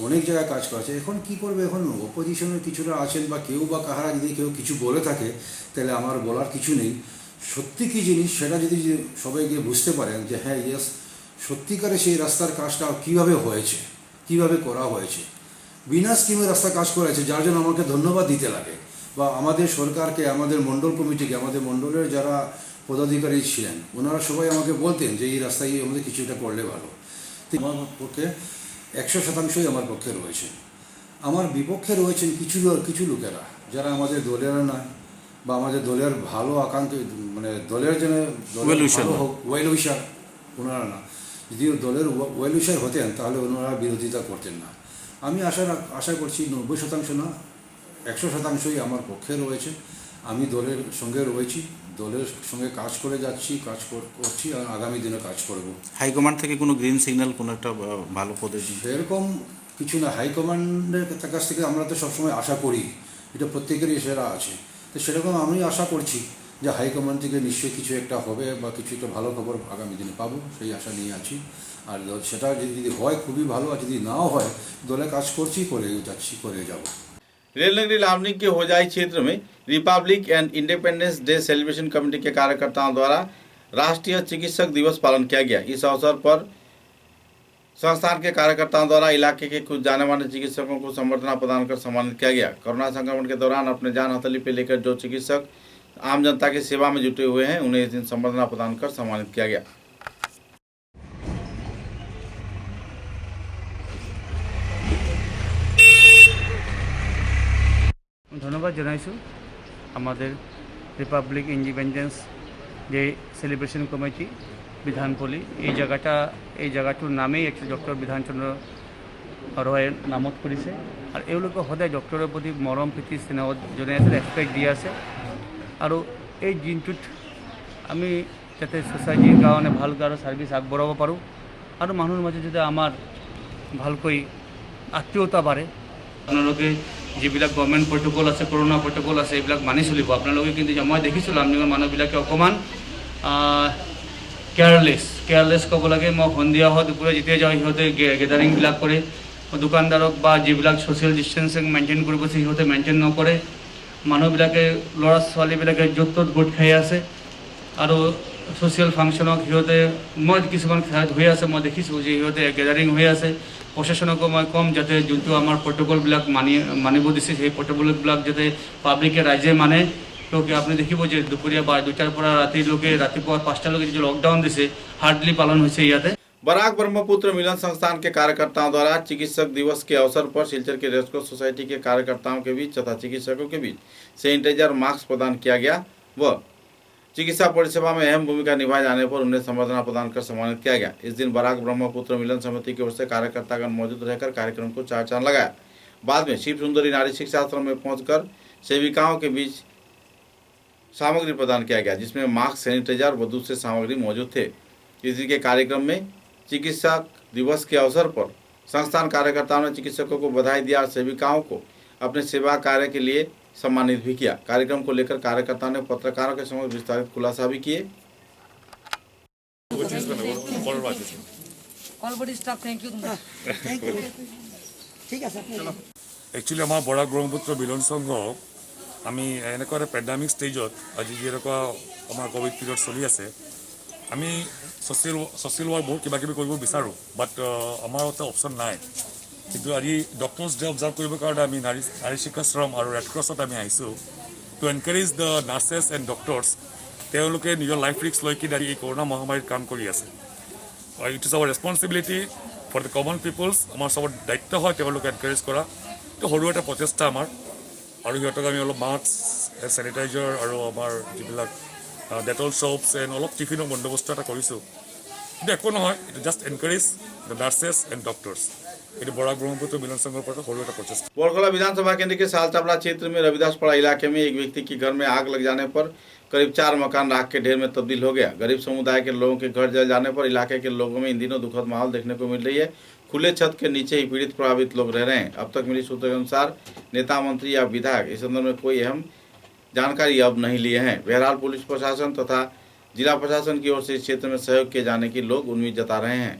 অনেক জায়গায় কাজ করেছে। এখন কি করবে, এখন অপোজিশনের কিছুটা আছেন বা কেউ বা কাহারা যদি কেউ কিছু বলে থাকে তাহলে আমার বলার কিছু নেই। সত্যি কী জিনিস সেটা যদি সবাই গিয়ে বুঝতে পারেন যে হ্যাঁ ইয়েস সত্যিকারে সেই রাস্তার কাজটা কীভাবে হয়েছে, কীভাবে করা হয়েছে, বিনা স্কিমে রাস্তা কাজ করেছে, যার জন্য আমাকে ধন্যবাদ দিতে লাগে। বা আমাদের সরকারকে, আমাদের মণ্ডল কমিটিকে, আমাদের মণ্ডলের যারা পদাধিকারী ছিলেন ওনারা সবাই আমাকে বলতেন যে এই রাস্তায় আমাদের কিছুটা করলে ভালো। আমার পক্ষে 100% আমার পক্ষে রয়েছে। আমার বিপক্ষে রয়েছেন কিছু লোকেরা যারা আমাদের দলের না বা আমাদের দলের ভালো আকাঙ্ক্ষী, মানে দলের জন্য ওয়েল উইশার ওনারা না। যদি দলের ওয়েল উইশার হতেন তাহলে ওনারা বিরোধিতা করতেন না। আমি আশা করছি 90% না 100%ই আমার পক্ষে রয়েছে। আমি দলের সঙ্গে রয়েছি, দলের সঙ্গে কাজ করে যাচ্ছি, কাজ করছি আর আগামী দিনে কাজ করব। হাইকমান্ড থেকে কোনো গ্রিন সিগন্যাল, কোনো একটা ভালো পদে এরকম কিছু না। হাইকমান্ডের কাছ থেকে আমরা তো সবসময় আশা করি, এটা প্রত্যেকেরই সেরা আছে। তো সেরকম আমি আশা করছি যে হাইকমান্ড থেকে নিশ্চয়ই কিছু একটা হবে বা কিছু একটা ভালো খবর আগামী দিনে পাবো, সেই আশা নিয়ে আছি। আর সেটা যদি হয় খুবই ভালো, আর যদি নাও হয় দলে কাজ করছি, করে যাচ্ছি, করে যাব। रेलनगरी लावनी के होजाई क्षेत्र में Republic and independence day celebration committee के कार्यकर्ताओं द्वारा राष्ट्रीय चिकित्सक दिवस पालन किया गया। इस अवसर पर संस्थान के कार्यकर्ताओं द्वारा इलाके के कुछ जाने माने चिकित्सकों को संबर्धना प्रदान कर सम्मानित किया गया। कोरोना संक्रमण के दौरान अपने जान हथेली पे लेकर जो चिकित्सक आम जनता की सेवा में जुटे हुए हैं उन्हें इस दिन संबर्धना प्रदान कर सम्मानित किया गया। ধন্যবাদ জানাইছোঁ আমাদের Republic independence day celebration committee Bidhanpalli. এই জায়গাটোৰ নামেই একচুৱেলি ডক্টৰ বিধানচন্দ্ৰ ৰয়ে নামত কৰিছে। আৰু এওঁলোকে সদায় ডক্টৰৰ প্ৰতি মৰম প্ৰীতি স্নেহ জনাই আছে, ৰেচপেক্ট দি আছে। আৰু এই দিনটোত আমি যাতে ছ'চাইটিৰ কাৰণে ভালকৈ আৰু ছাৰ্ভিচ আগবঢ়াব পাৰোঁ আৰু মানুহৰ মাজত যাতে আমাৰ ভালকৈ আত্মীয়তা বাঢ়ে। আপোনালোকে যিবিলাক গভৰ্ণমেণ্ট প্ৰট'কল আছে, কৰোণা প্ৰট'কল আছে, এইবিলাক মানি চলিব আপোনালোকে। কিন্তু মই দেখিছোঁ লামডিঙৰ মানুহবিলাকে অকণমান কেয়াৰলেছ ক'ব লাগে। মই সন্ধিয়া হয় দুপৰীয়া যেতিয়া যাওঁ সিহঁতে গেডাৰিংবিলাক কৰে, দোকানদাৰক বা যিবিলাক ছ'চিয়েল ডিষ্টেঞ্চিং মেইনটেইন কৰিব আছে সিহঁতে মেইনটেইন নকৰে। মানুহবিলাকে ল'ৰা ছোৱালীবিলাকে য'ত ত'ত গোট খাই আছে আৰু ছ'চিয়েল ফাংচনক সিহঁতে মই কিছুমান ঠাইত হৈ আছে, মই দেখিছোঁ যে সিহঁতে গেডাৰিং হৈ আছে। প্ৰশাসনকো মই ক'ম যাতে যোনটো আমাৰ প্ৰট'কলবিলাক মানিব দিছে সেই প্ৰট'কলবিলাক যাতে পাব্লিকে ৰাইজে মানে। কিয় আপুনি দেখিব যে দুপৰীয়া 2টাৰ পৰা ৰাতিপুৱা 5টালৈকে যিটো লকডাউন দিছে হাৰ্ডলি পালন হৈছে ইয়াতে। बराक ब्रह्मपुत्र मिलन संस्थान के कार्यकर्ताओं द्वारा चिकित्सक दिवस के अवसर पर सिलचर के रेडक्रॉस सोसाइटी के कार्यकर्ताओं के बीच तथा चिकित्सकों के बीच सैनिटाइजर मास्क प्रदान किया गया व चिकित्सा परिसेवा में अहम भूमिका निभाए जाने पर उन्हें संबर्धना प्रदान कर सम्मानित किया गया। इस दिन बराक ब्रह्मपुत्र मिलन समिति की ओर से कार्यकर्तागण मौजूद रहकर कार्यक्रम को चार चांद लगाया। बाद में शिव सुंदरी नारी शिक्षा आश्रम में पहुंचकर सेविकाओं के बीच सामग्री प्रदान किया गया, जिसमें मास्क, सैनिटाइजर व दूसरे सामग्री मौजूद थे। इस दिन के कार्यक्रम में चिकित्सक दिवस के अवसर पर संस्थान कार्यकर्ताओं ने चिकित्सकों को बधाई दिया और सेविकाओं को अपने सेवा कार्य के लिए सम्मानित भी किया। कार्यक्रम को लेकर कार्यकर्ताओं ने पत्रकारों के समक्ष विस्तारित खुलासा भी किए। একচুৱেলি আমাৰ বৰাক ব্ৰহ্মপুত্ৰ মিলন সংঘ আমি এনেকুৱা এটা পেণ্ডামিক ষ্টেজত আজি যেনেকুৱা আমাৰ ক'ভিড পিৰিয়ড চলি আছে, আমি ছ'চিয়েল ৱৰ্ক বহুত কিবা কিবি কৰিব বিচাৰোঁ, বাট আমাৰ এটা অপশ্যন নাই। কিন্তু আজি ডক্টৰ্ছ ডে অবজাৰ্ভ কৰিবৰ কাৰণে আমি নাৰী শিক্ষাশ্ৰম আৰু ৰেড ক্ৰছত আমি আহিছোঁ to encourage the nurses and doctors. তেওঁলোকে নিজৰ লাইফ ৰিস্ক লৈ কিনে এই কৰোণা মহামাৰীত কাম কৰি আছে। It is our responsibility for the common peoples. আমাৰ চবৰ দায়িত্ব হয় তেওঁলোকে এনকাৰেজ কৰা। এইটো সৰু এটা প্ৰচেষ্টা আমাৰ, আৰু সিহঁতক আমি অলপ মাস্ক, চেনিটাইজাৰ আৰু আমাৰ যিবিলাক ডেটল চপছ এণ্ড অলপ টিফিনৰ বন্দোবস্ত এটা কৰিছোঁ। কিন্তু একো নহয়, এইটো just encourage the nurses and doctors. ये बराक ब्रह्मपुत्र मिलन संघ पर प्रचेष्टा। बोरखला विधानसभा केंद्र के सालचापड़ा क्षेत्र में रविदासपड़ा इलाके में एक व्यक्ति के घर में आग लग जाने पर करीब 4 मकान राख के ढेर में तब्दील हो गया। गरीब समुदाय के लोगों के घर जल जाने पर इलाके के लोगों में इन दिनों दुखद माहौल देखने को मिल रही है। खुले छत के नीचे ही पीड़ित प्रभावित लोग रह रहे हैं। अब तक मिली सूत्रों के अनुसार नेता, मंत्री या विधायक इस संदर्भ में कोई अहम जानकारी अब नहीं लिए हैं। बहरहाल पुलिस प्रशासन तथा जिला प्रशासन की ओर से इस क्षेत्र में सहयोग किए जाने की लोग उम्मीद जता रहे हैं।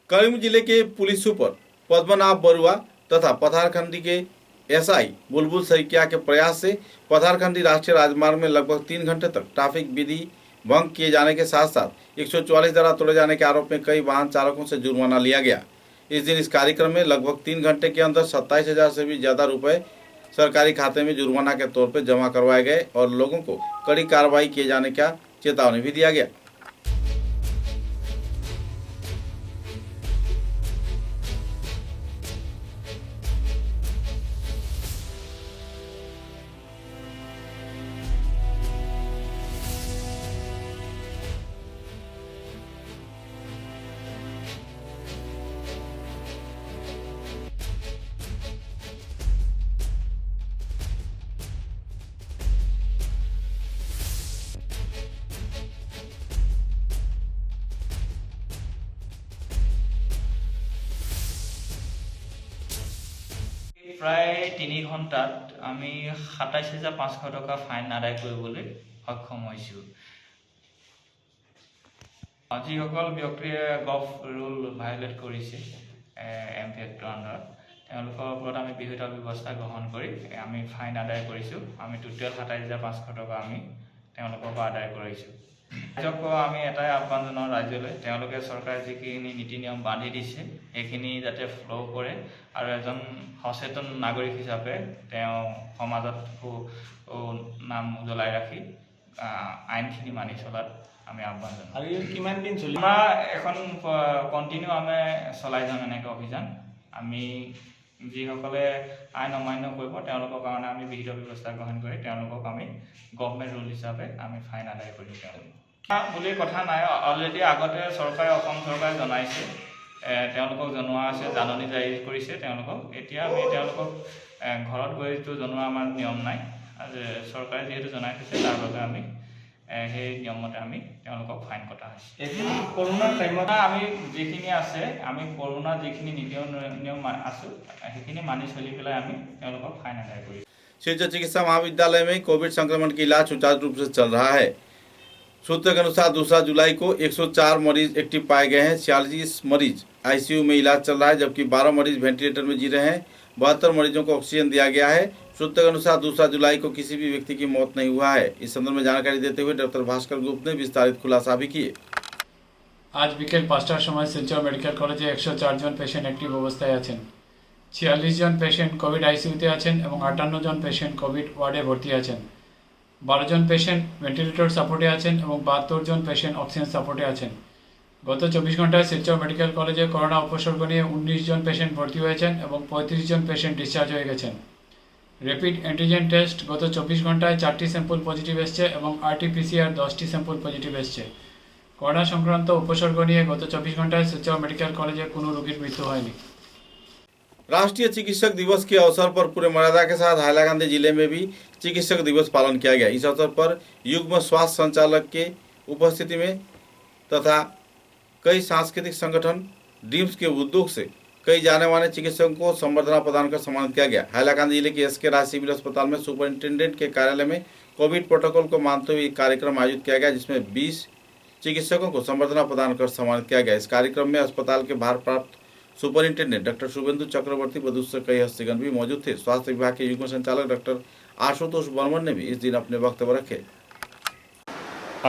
करीम जिले के पुलिस सुपर पद्मनाभ बरुआ तथा पथारखंडी के एसआई बुलबुल सैकिया के प्रयास से पथारखंडी राष्ट्रीय राजमार्ग में लगभग 3 घंटे तक ट्रैफिक विधि भंग किए जाने के साथ साथ 144 धारा तोड़े जाने के आरोप में कई वाहन चालकों से जुर्माना लिया गया। इस दिन इस कार्यक्रम में लगभग 3 घंटे के अंदर 27,000 से भी ज्यादा रुपए सरकारी खाते में जुर्माना के तौर पर जमा करवाए गए और लोगों को कड़ी कार्रवाई किए जाने का चेतावनी भी दिया गया। प्राय 3 ঘণ্টাত আমি 27,500 টকা ফাইন আদায় কৰিবলৈ সক্ষম হৈছোঁ। যিসকল ব্যক্তিয়ে গভ ৰুল ভায়োলেট কৰিছে এমপি এক্টৰ আণ্ডাৰত তেওঁলোকৰ ওপৰত আমি বিহিত ব্যৱস্থা গ্ৰহণ কৰি আমি ফাইন আদায় কৰিছোঁ। আমি টোটেল 27,500 টকা আমি তেওঁলোকৰ পৰা আদায় কৰিছোঁ। ৰাজ্যক আমি এটাই আহ্বান জনাওঁ ৰাজ্যলৈ, তেওঁলোকে চৰকাৰে যিখিনি নীতি নিয়ম বান্ধি দিছে সেইখিনি যাতে ফ্ল' কৰে আৰু এজন সচেতন নাগৰিক হিচাপে তেওঁ সমাজত নাম উজ্বলাই ৰাখি আইনখিনি মানি চলাত আমি আহ্বান জনাওঁ। আৰু কিমান দিন চলিব? আমাৰ এখন কণ্টিনিউ আমি চলাই যাম এনেকৈ অভিযান। আমি যিসকলে আইন অমান্য কৰিব তেওঁলোকৰ কাৰণে আমি বিহিত ব্যৱস্থা গ্ৰহণ কৰি তেওঁলোকক আমি গভৰ্ণমেণ্ট ৰুল হিচাপে আমি ফাইন আদায় কৰিম। বুলি কথা নাই, অলৰেডি আগতে চৰকাৰে অসম চৰকাৰে জনাইছে, তেওঁলোকক জনোৱা আছে, জাননী জাৰি কৰিছে তেওঁলোকক। এতিয়া আমি তেওঁলোকক ঘৰত গৈতো জনোৱা আমাৰ নিয়ম নাই, চৰকাৰে যিহেতু জনাই থৈছে তাৰ বাবে আমি সেই নিয়মমতে আমি তেওঁলোকক ফাইন কটা হৈছে। কৰোণাৰ টাইমত আমি যিখিনি আছে আমি কৰোণাৰ যিখিনি নীতি নিয়ম আছোঁ সেইখিনি মানি চলি পেলাই আমি তেওঁলোকক फाइन अदा करें। शिवचर चिकित्सा महाविद्यालय में कोविड संक्रमण का इलाज सुचारू रूप से चल रहा है। सूत्र के अनुसार 2 जुलाई को 104 मरीज एक्टिव पाए गए हैं। 46 मरीज आईसीयू में इलाज चल रहा है, जबकि 12 मरीज वेंटिलेटर में जी रहे हैं। 72 मरीजों को ऑक्सीजन दिया गया है। सूत्र के अनुसार 2 जुलाई को किसी भी व्यक्ति की मौत नहीं हुआ है। इस संदर्भ में जानकारी देते हुए डॉक्टर भास्कर गुप्त ने विस्तारित खुलासा भी किए। आज बिकेल 5टार समय शिलचर मेडिकल कलेजे 104 जन पेशेंट एक्टिव अवस्थाय आছেন। 46 जन पेशेंट कोविड आईसीयूते आছেন এবং 58 जन पेशेंट कोविड वार्डे भर्ती आছেন। 12 जन पेशेंट वेंटिलेटर सापोर्टे आছেন এবং 72 जन पेशेंट ऑक्सीजन सापोर्टे आছেন। गत 24 घंटाয় শিলচর মেডিকেল কলেজে করোনা উপসর্গ নিয়ে 19 জন পেশেন্ট ভর্তি হয়েছেন এবং 35 জন পেশেন্ট ডিসচার্জ হয়ে গেছেন। র্যাপিড অ্যান্টিজেন টেস্ট গত 24 ঘন্টায় 4টি স্যাম্পল পজিটিভ এসেছে এবং আরটিপিসিআর 10টি স্যাম্পল পজিটিভ এসেছে। করোনা সংক্রান্ত উপসর্গ নিয়ে গত 24 ঘন্টায় শিলচর মেডিকেল কলেজে কোনো রোগীর মৃত্যু হয়নি। राष्ट्रीय चिकित्सक दिवस के अवसर पर पूरे मर्यादा के साथ हाईलाकांदी जिले में भी चिकित्सक दिवस पालन किया गया। इस अवसर पर युग्म स्वास्थ्य संचालक के उपस्थिति में तथा कई सांस्कृतिक संगठन ड्रीम्स के उद्योग से कई जाने माने चिकित्सकों को संबर्धना प्रदान कर सम्मानित किया गया। हाईलाकांदी जिले के एसके राज सिविल अस्पताल में सुपरिंटेंडेंट के कार्यालय में कोविड प्रोटोकॉल को मानते हुए कार्यक्रम आयोजित किया गया, जिसमें 20 चिकित्सकों को संबर्धना प्रदान कर सम्मानित किया गया। इस कार्यक्रम में अस्पताल के भारप्राप्त सुपरिंटेंडेंट डॉक्टर शुभेंदु चक्रवर्ती बदूस से कई हस्तीगण भी मौजूद थे। स्वास्थ्य विभाग के युग्म संचालक डॉक्टर आशुतोष बर्मन ने भी इस दिन अपने वक्तव्य रखे।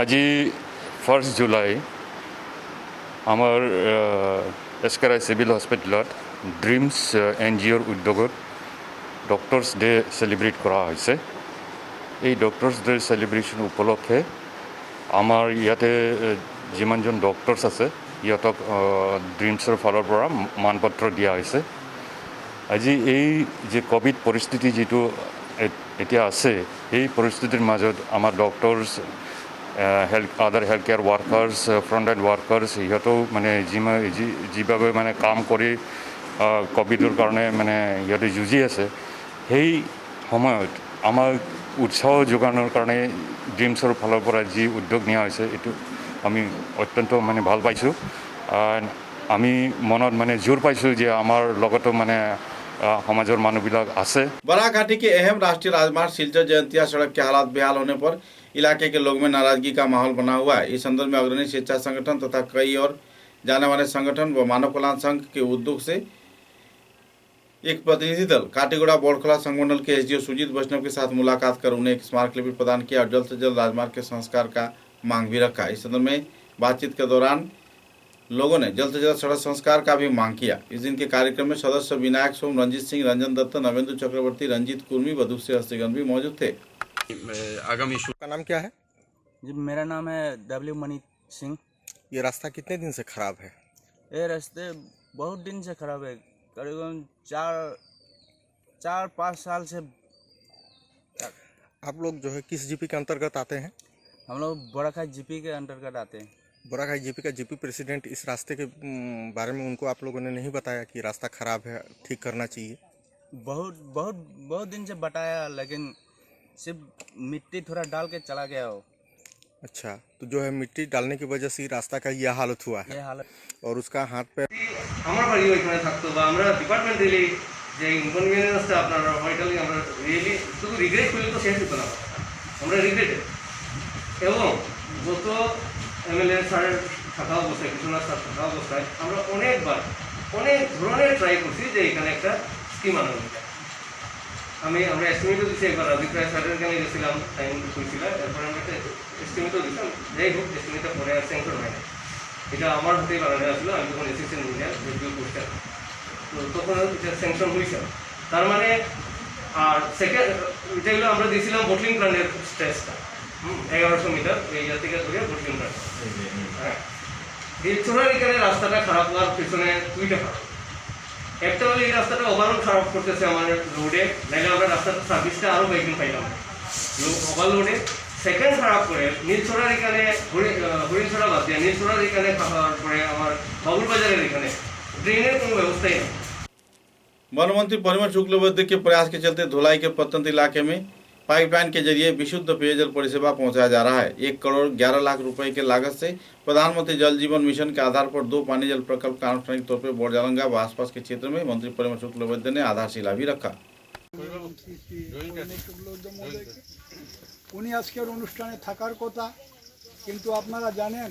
आज 1 जुलाई आमार एसकेराई सिविल हॉस्पिटल ड्रीम्स एनजिओर उद्योगत डॉक्टर्स डे सेलिब्रेट करा होइसे। এই डॉक्टर्स डे सेलिब्रेशन उपलक्षे आमार इयाते जिमानजन डॉक्टर्स আছে ইহঁতক ড্ৰিমছৰ ফালৰ পৰা মানপত্ৰ দিয়া হৈছে। আজি এই যে কোভিড পৰিস্থিতি যিটো এতিয়া আছে এই পৰিস্থিতিৰ মাজত আমাৰ ডক্টৰছ আদাৰ health care workers' frontline workers' ইহঁতেও মানে যিভাৱে মানে কাম কৰি কোভিডৰ কাৰণে মানে ইহঁতে যুঁজি আছে, সেই সময়ত আমাৰ উৎসাহ যোগানৰ কাৰণে ড্ৰিমছৰ ফালৰ পৰা যি উদ্যোগ নিয়া হৈছে এইটো আমি অত্যন্ত মানে ভাল পাইছোঁ। আমি মনত মানে জোৰ পাইছোঁ যে আমাৰ লগতো মানে समाजर मानवबिलाग आसे। बराघाटी के अहम राष्ट्रीय राजमार्ग शिलचर जयंतिया सड़क के हालात बेहाल होने पर इलाके के लोगों में नाराजगी का माहौल बना हुआ है। इस संदर्भ में अग्रणी स्वेच्छा संगठन तथा कई और जाने माने संगठन व मानव कल्याण संघ के उद्योग से एक प्रतिनिधि दल काटीगुड़ा बोड़खला संगमंडल के एसडीओ सुजीत वैष्णव के साथ मुलाकात कर उन्हें एक स्मारक लिपि प्रदान किया और जल्द से जल्द राजमार्ग के संस्कार का मांग भी रखा। इस संदर्भ में बातचीत के दौरान लोगों ने जल्द से जल्द सड़क संस्कार का भी मांग किया। इस दिन के कार्यक्रम में सदस्य विनायक सोम, रंजीत सिंह, रंजन दत्त, नवेंदु चक्रवर्ती, रंजीत कुर्मी व दूसरे हस्तीगण भी मौजूद थे। आगामी का नाम क्या है? जी मेरा नाम है डब्ल्यू मनी सिंह। ये रास्ता कितने दिन से खराब है? ये रास्ते बहुत दिन से खराब है, करीबन 4-5 साल से। आप लोग जो है किस जीपी के अंतर्गत आते हैं? हम लोग बोराखाई जीपी के अंतर्गत आते हैं। बोराखाई जीपी का जीपी प्रेसिडेंट इस रास्ते के बारे में उनको आप लोगों ने नहीं बताया कि रास्ता खराब है, ठीक करना चाहिए? बहुत दिन से बताया, लेकिन सिर्फ मिट्टी थोड़ा डाल के चला गया हो। अच्छा, तो जो है मिट्टी डालने की वजह से रास्ता का यह हालत हुआ है। और उसका हाथ पे আমার বাড়ি ওইখানে থাকতো বা আমরা ডিপার্টমেন্ট দিলে যে ইনকনভিনিয়েন্সটা আপনারা হয়তালি আমরা রিয়েলি শুধু রিগ্রেট করলে তো শেষ হতো না, আমরা রিগ্রেটেড। এবং গত এমএলএ স্যারের থাকা অবস্থায়, কৃষ্ণনাথ স্যার থাকা অবস্থায় আমরা অনেকবার অনেক ধরনের ট্রাই করছি যে এখানে একটা স্কিম আনানো যায়। আমরা এস্টিমেটও দিচ্ছি, একবার রাজীব রায় স্যারের এখানে গেছিলাম, টাইম করছিল, এরপরে আমরা একটা এস্টিমেটও দিতাম। যাই হোক, এস্টিমেটটা পরে আর স্যাংশন হয় না। এটা আমার হাতেই বানানো আসলো, আমি তখন অ্যাসিস্ট্যান্ট ইঞ্জিনিয়ার রিভিউ করতাম, তো তখন এটা স্যাংশন হয়েছে। তার মানে আর সেকেন্ড এটা হলো আমরা দিয়েছিলাম বোটলিং প্ল্যানের স্ট্রেসটা 1100 মিটার এই জায়গা থেকে ধরে বোটলিং প্ল্যান। হ্যাঁ, নীলচূড়ার এখানে রাস্তাটা খারাপ হওয়ার পিছনে দুইটা কারণ। একটা হলো এই রাস্তাটা ওভারঅল খারাপ করতেছে আমার রোডে, নাহলে আমরা রাস্তাটা সার্ভিসটা আরও কয়েকদিন পাইলাম ওভারলোডে। সেকেন্ড খারাপ করে নীলছড়ার এখানে হরিণছড়া বাদ দিয়ে নীলছড়ার এখানে খাওয়ার পরে আমার বাবুল বাজারের এখানে ড্রেনের কোনো ব্যবস্থাই নেই। वन मंत्री परिमल शुक्लबैद्य के प्रयास के चलते धुलाई के प्रत्यंत इलाके में पाइपलाइन के जरिए विशुद्ध पेयजल परिसेवा पहुंचाया जा रहा है। 1 करोड़ 11 लाख रुपए के लागत से प्रधानमंत्री जल जीवन मिशन के आधार पर 2 पानी जल प्रकल्प का आनुষ্ঠাनिक तौर पर बोरजालंगा व आसपास के क्षेत्र में मंत्री परिमल शुक्लबैद्य ने आधारशिला भी रखा। উনি আজকের অনুষ্ঠানে থাকার কথা, কিন্তু আপনারা জানেন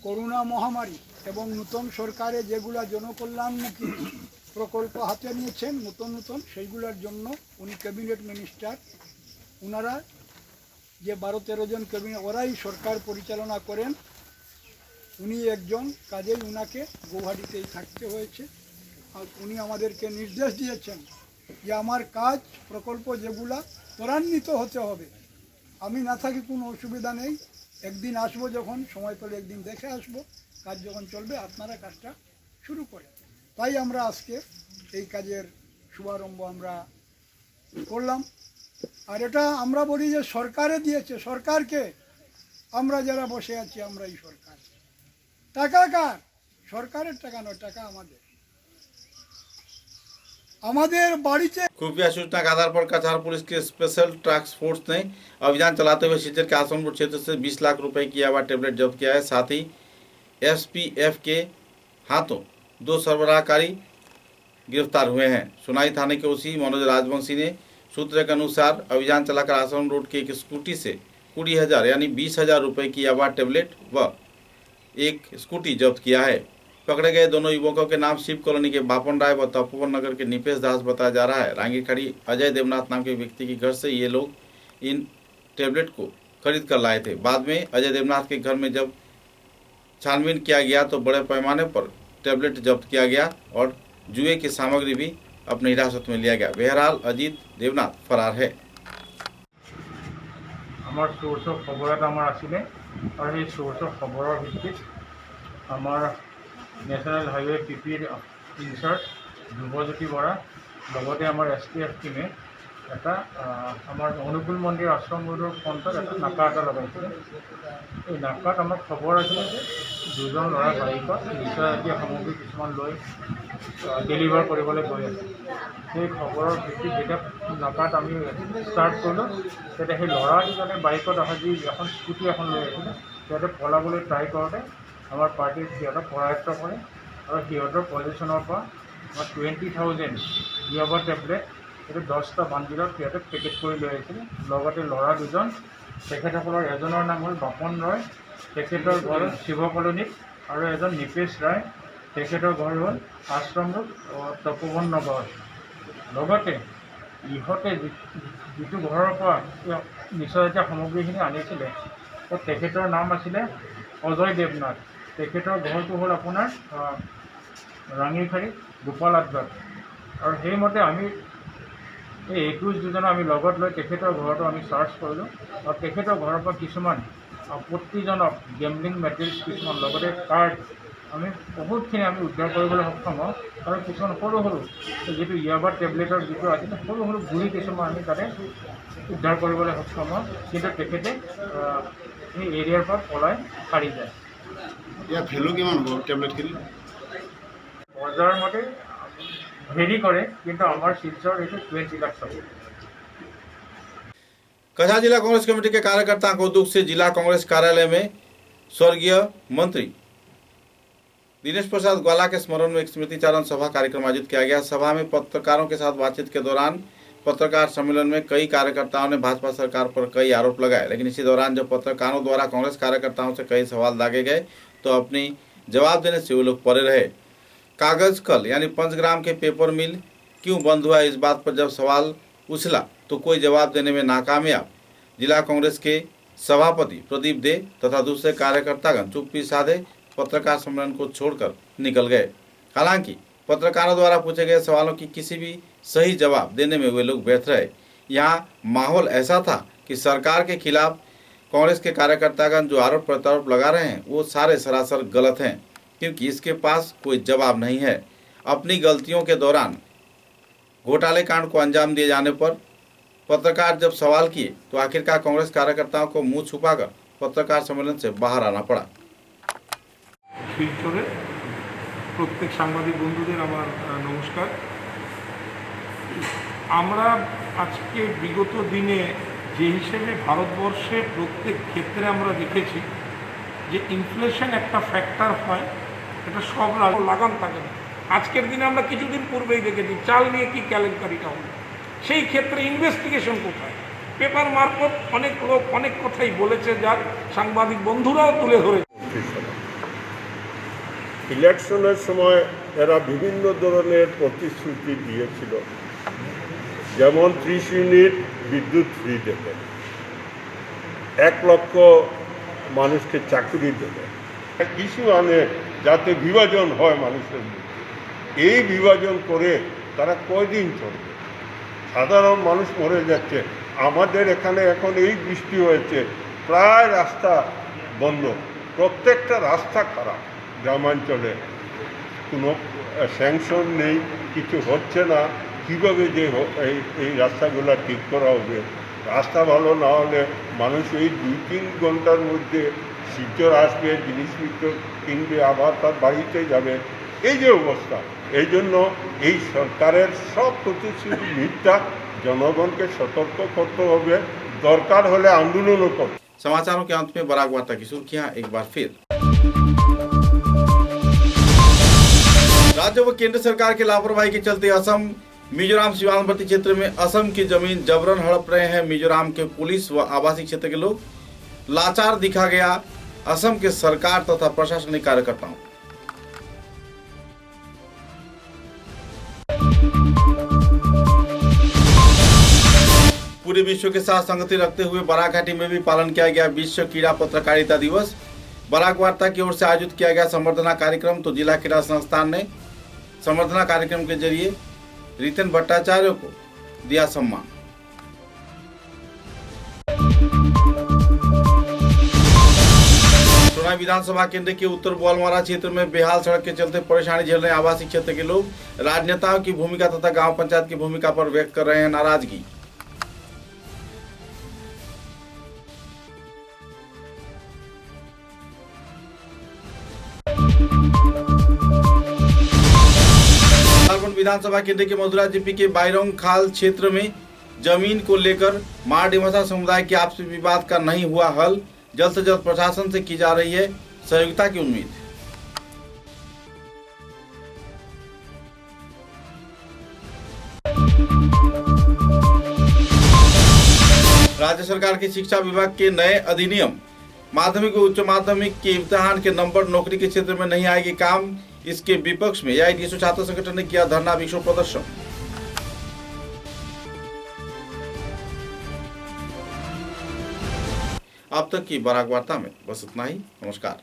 করোনা মহামারী এবং নতুন সরকারে যেগুলা জনকল্যাণমুখী প্রকল্প হাতে নিয়েছেন নতুন সেইগুলোর জন্য উনি ক্যাবিনেট মিনিস্টার। ওনারা যে 12-13 জন ক্যাবিনেট ওরাই সরকার পরিচালনা করেন, উনি একজন, কাজেই উনাকে গৌহাটিতেই থাকতে হয়েছে। আর উনি আমাদেরকে নির্দেশ দিয়েছেন যে আমার কাজ প্রকল্প যেগুলা ত্বরান্বিত হতে হবে। আমি না থাকি কোনো অসুবিধা নেই, একদিন আসবো, যখন সময় পেলে একদিন দেখে আসবো, কাজ যখন চলবে আপনারা কাজটা শুরু করেন। তাই আমরা আজকে এই কাজের শুভারম্ভ আমরা করলাম। আর এটা আমরা বলি যে সরকারে দিয়েছে, সরকারকে, আমরা যারা বসে আছি আমরা এই সরকার। টাকা কার? সরকারের টাকা নয়, টাকা আমাদের। खुफिया सूचना के आधार पर कछार पुलिस के स्पेशल टास्क फोर्स ने अभियान चलाते हुए सिचर के आसनपुर क्षेत्र से 20 लाख रुपए की याबा टेबलेट जब्त किया है। साथ ही एसपीएफ के हाथों 2 सरबराहकारी गिरफ्तार हुए हैं। सुनाई थाने के ओसी मनोज राजवंशी ने सूत्र के अनुसार अभियान चलाकर आसम रोड के एक स्कूटी से 20,000 यानी 20,000 रुपए की याबा टेबलेट व एक स्कूटी जब्त किया है। पकड़े गए दोनों युवकों के नाम शिव कॉलोनी के बापन राय व तपोवन नगर के निपेश दास बताया जा रहा है। रांगी खड़ी अजय देवनाथ नाम के व्यक्ति के घर से ये लोग इन टेबलेट को खरीद कर लाए थे। बाद में अजय देवनाथ के घर में जब छानबीन किया गया तो बड़े पैमाने पर टेबलेट जब्त किया गया और जुए की सामग्री भी अपनी हिरासत में लिया गया। बहरहाल अजीत देवनाथ फरार है। আমার সোর্স অফ খবর এটা আমার আছিলে আৰু সেই সোর্স অফ খবৰৰ ভিত্তিত আমাৰ নেশ্যনেল হাইৱে পিপিৰ ইনচাৰ্জ ধ্ৰুৱজ্যোতি বৰা লগতে আমাৰ এছটিএফ টিমে এটা আমাৰ অনুকূল মন্দিৰ আশ্ৰম ৰোডৰ ফ্ৰণ্টত এটা নাকা এটা লগাইছিলে। এই নাকাত আমাৰ খবৰ আছিলে যে 2জন ল'ৰা বাইকত নিচাজাতীয় সামগ্ৰী কিছুমান লৈ ডেলিভাৰ কৰিবলৈ গৈ আছে। সেই খবৰৰ ভিত্তিত যেতিয়া নাকাত আমি ষ্টাৰ্ট কৰিলোঁ, তেতিয়া সেই ল'ৰাকেইজনে বাইকত অহা যি এখন স্কুটি এখন লৈ আহিছিলে, সিহঁতে পলাবলৈ ট্ৰাই কৰোঁতে আমাৰ পাৰ্টিৰ সিহঁতক কৰায়ত্ব কৰে আৰু সিহঁতৰ পজিশ্যনৰ পৰা আমাৰ 20,000 ইয়াবা টেবলেট এইটো 10টা বান্দিলত সিহঁতে পেকেট কৰি লৈ আহিছিলে। লগতে ল'ৰা 2জন, তেখেতসকলৰ এজনৰ নাম হ'ল বাপন ৰয়, তেখেতৰ ঘৰ শিৱ কলনীত আৰু এজন নিপেশ ৰায়, তেখেতৰ ঘৰ হ'ল আশ্ৰম ৰোড তপোবন নগৰ। লগতে ইহঁতে যিটো ঘৰৰ পৰা নিচনজাতীয় সামগ্ৰীখিনি আনিছিলে তেখেতৰ নাম আছিলে অজয় দেৱনাথ। তেখেতৰ ঘৰটো হ'ল আপোনাৰ ৰাঙিখাৰী গোপাল আদবাৰ। আৰু সেইমতে আমি এই 21 আমি লগত লৈ তেখেতৰ ঘৰটো আমি চাৰ্চ কৰিলোঁ আৰু তেখেতৰ ঘৰৰ পৰা কিছুমান আপত্তিজনক গেমলিং মেটেৰিয়েলছ কিছুমান লগতে কাৰ্ড আমি বহুতখিনি আমি উদ্ধাৰ কৰিবলৈ সক্ষম হওঁ। আৰু কিছুমান সৰু সৰু যিটো ইয়াবা টেবলেটৰ যিটো আছিলে সৰু সৰু গুড়ি কিছুমান আমি তাতে উদ্ধাৰ কৰিবলৈ সক্ষম হওঁ। কিন্তু তেখেতে এই এৰিয়াৰ পৰা পলাই সাৰি যায়। ইয়াৰ ভেলু কিমান হ'ব টেবলেটখিনি? বজাৰ মতে ভেৰি करे কিন্তু আমার শিলচর এটা 20 লাখ सब। कछा जिला कांग्रेस कमेटी के कार्यकर्ताओं को दुख से जिला कांग्रेस कार्यालय में स्वर्गीय मंत्री दिनेश प्रसाद ग्वाला के स्मरण में एक स्मृति चारण सभा कार्यक्रम आयोजित किया गया। सभा में पत्रकारों के साथ बातचीत के दौरान पत्रकार सम्मेलन में कई कार्यकर्ताओं ने भाजपा सरकार पर कई आरोप लगाए, लेकिन इसी दौरान जब पत्रकारों द्वारा कांग्रेस कार्यकर्ताओं से कई सवाल दागे गए तो अपनी जवाब देने से वो लोग परे रहे। कागज कल यानी पंचग्राम के पेपर मिल क्यों बंद हुआ, इस बात पर जब सवाल उछला तो कोई जवाब देने में नाकामयाब। जिला कांग्रेस के सभापति प्रदीप दे तथा दूसरे कार्यकर्तागण चुप्पी साधे पत्रकार सम्मेलन को छोड़कर निकल गए। हालांकि पत्रकारों द्वारा पूछे गए सवालों की किसी भी सही जवाब देने में वे लोग व्यर्थ रहे। यहाँ माहौल ऐसा था कि सरकार के खिलाफ कांग्रेस के कार्यकर्तागण जो आरोप प्रत्यारोप लगा रहे हैं वो सारे सरासर गलत हैं, क्योंकि इसके पास कोई जवाब नहीं है। अपनी गलतियों के दौरान घोटाले कांड को अंजाम दिए जाने पर पत्रकार जब सवाल किए तो आखिरकार कांग्रेस कार्यकर्ताओं को मुंह छुपाकर पत्रकार सम्मेलन से बाहर आना पड़ा। শিলচরে প্রত্যেক সাংবাদিক বন্ধুদের আমার নমস্কার। আমরা আজকে বিগত দিনে যে হিসেবে ভারতবর্ষে প্রত্যেক ক্ষেত্রে আমরা দেখেছি যে ইনফ্লেশন একটা ফ্যাক্টর হয়, এটা সব লাগাম থাকে না। আজকের দিনে আমরা কিছুদিন পূর্বেই দেখেছি চাল নিয়ে কি কেলেঙ্কারিটা হলো, সেই ক্ষেত্রে ইনভেস্টিগেশন কোথায়? পেপার মারফত অনেক লোক অনেক কথাই বলেছে, যার সাংবাদিক বন্ধুরাও তুলে ধরে। ইলেকশনের সময় এরা বিভিন্ন ধরনের প্রতিশ্রুতি দিয়েছিল, যেমন 30 ইউনিট বিদ্যুৎ ফ্রি দেবে, 1 লক্ষ মানুষকে চাকরি দেবে, কিছু আনে যাতে বিভাজন হয় মানুষের মধ্যে। এই বিভাজন করে তারা কয়দিন চলবে? সাধারণ মানুষ মরে যাচ্ছে। আমাদের এখানে এখন এই বৃষ্টি হয়েছে, প্রায় রাস্তা বন্ধ, প্রত্যেকটা রাস্তা খারাপ। গ্রামাঞ্চলে কোনো স্যাংশন নেই, কিছু হচ্ছে না। কীভাবে যে এই রাস্তাগুলো ঠিক করা হবে? রাস্তা ভালো না হলে মানুষ এই 2-3 ঘন্টার মধ্যে শিলচর আসবে, জিনিসপত্র কিনবে, আবার তার বাড়িতে যাবে, এই যে অবস্থা। এই জন্য এই সরকারের সব প্রতিশ্রুতি মিথ্যা। জনগণকে সতর্ক করতে হবে, দরকার হলে আন্দোলনও করবে। समाचारों के अंत में बराक वार्ता की सुर्खियां एक बार फिर। राज्य व केंद्र सरकार के लापरवाही के चलते असम मिजोरम सीमांतवर्ती क्षेत्र में असम की जमीन जबरन हड़प रहे हैं मिजोरम के पुलिस व आवासीय क्षेत्र के लोग। लाचार दिखा गया असम के सरकार तथा प्रशासनिक कार्यकर्ताओं। पूरे विश्व के साथ संगति रखते हुए बराक घाटी में भी पालन किया गया विश्व कीड़ा पत्रकारिता दिवस। बराक वार्ता की ओर से आयोजित किया गया संवर्धना कार्यक्रम। तो जिला क्रीड़ा संस्थान ने संवर्धना कार्यक्रम के जरिए रितन भट्टाचार्य को दिया सम्मान। सोना विधानसभा केंद्र के उत्तर बोलमारा क्षेत्र में बेहाल सड़क के चलते परेशानी झेल रहे आवासीय क्षेत्र के लोग राजनेताओं की भूमिका तथा गांव पंचायत की भूमिका पर व्यक्त कर रहे हैं नाराजगी। विधानसभा केंद्र के मधुरा जीपी के बायरोंग खाल क्षेत्र में जमीन को लेकर मारडिमसा समुदाय के आपसी विवाद का नहीं हुआ हल। जल्द से जल्द प्रशासन से की जा रही है सहयोगिता की उम्मीद। राज्य सरकार के शिक्षा विभाग के नए अधिनियम माध्यमिक व उच्च माध्यमिक के इम्तिहान के नंबर नौकरी के क्षेत्र में नहीं आएगी काम। इसके विपक्ष में एआईडीएसओ छात्र संगठन ने किया धरना विक्षोभ प्रदर्शन। अब तक की बराक वार्ता में बस इतना ही। नमस्कार।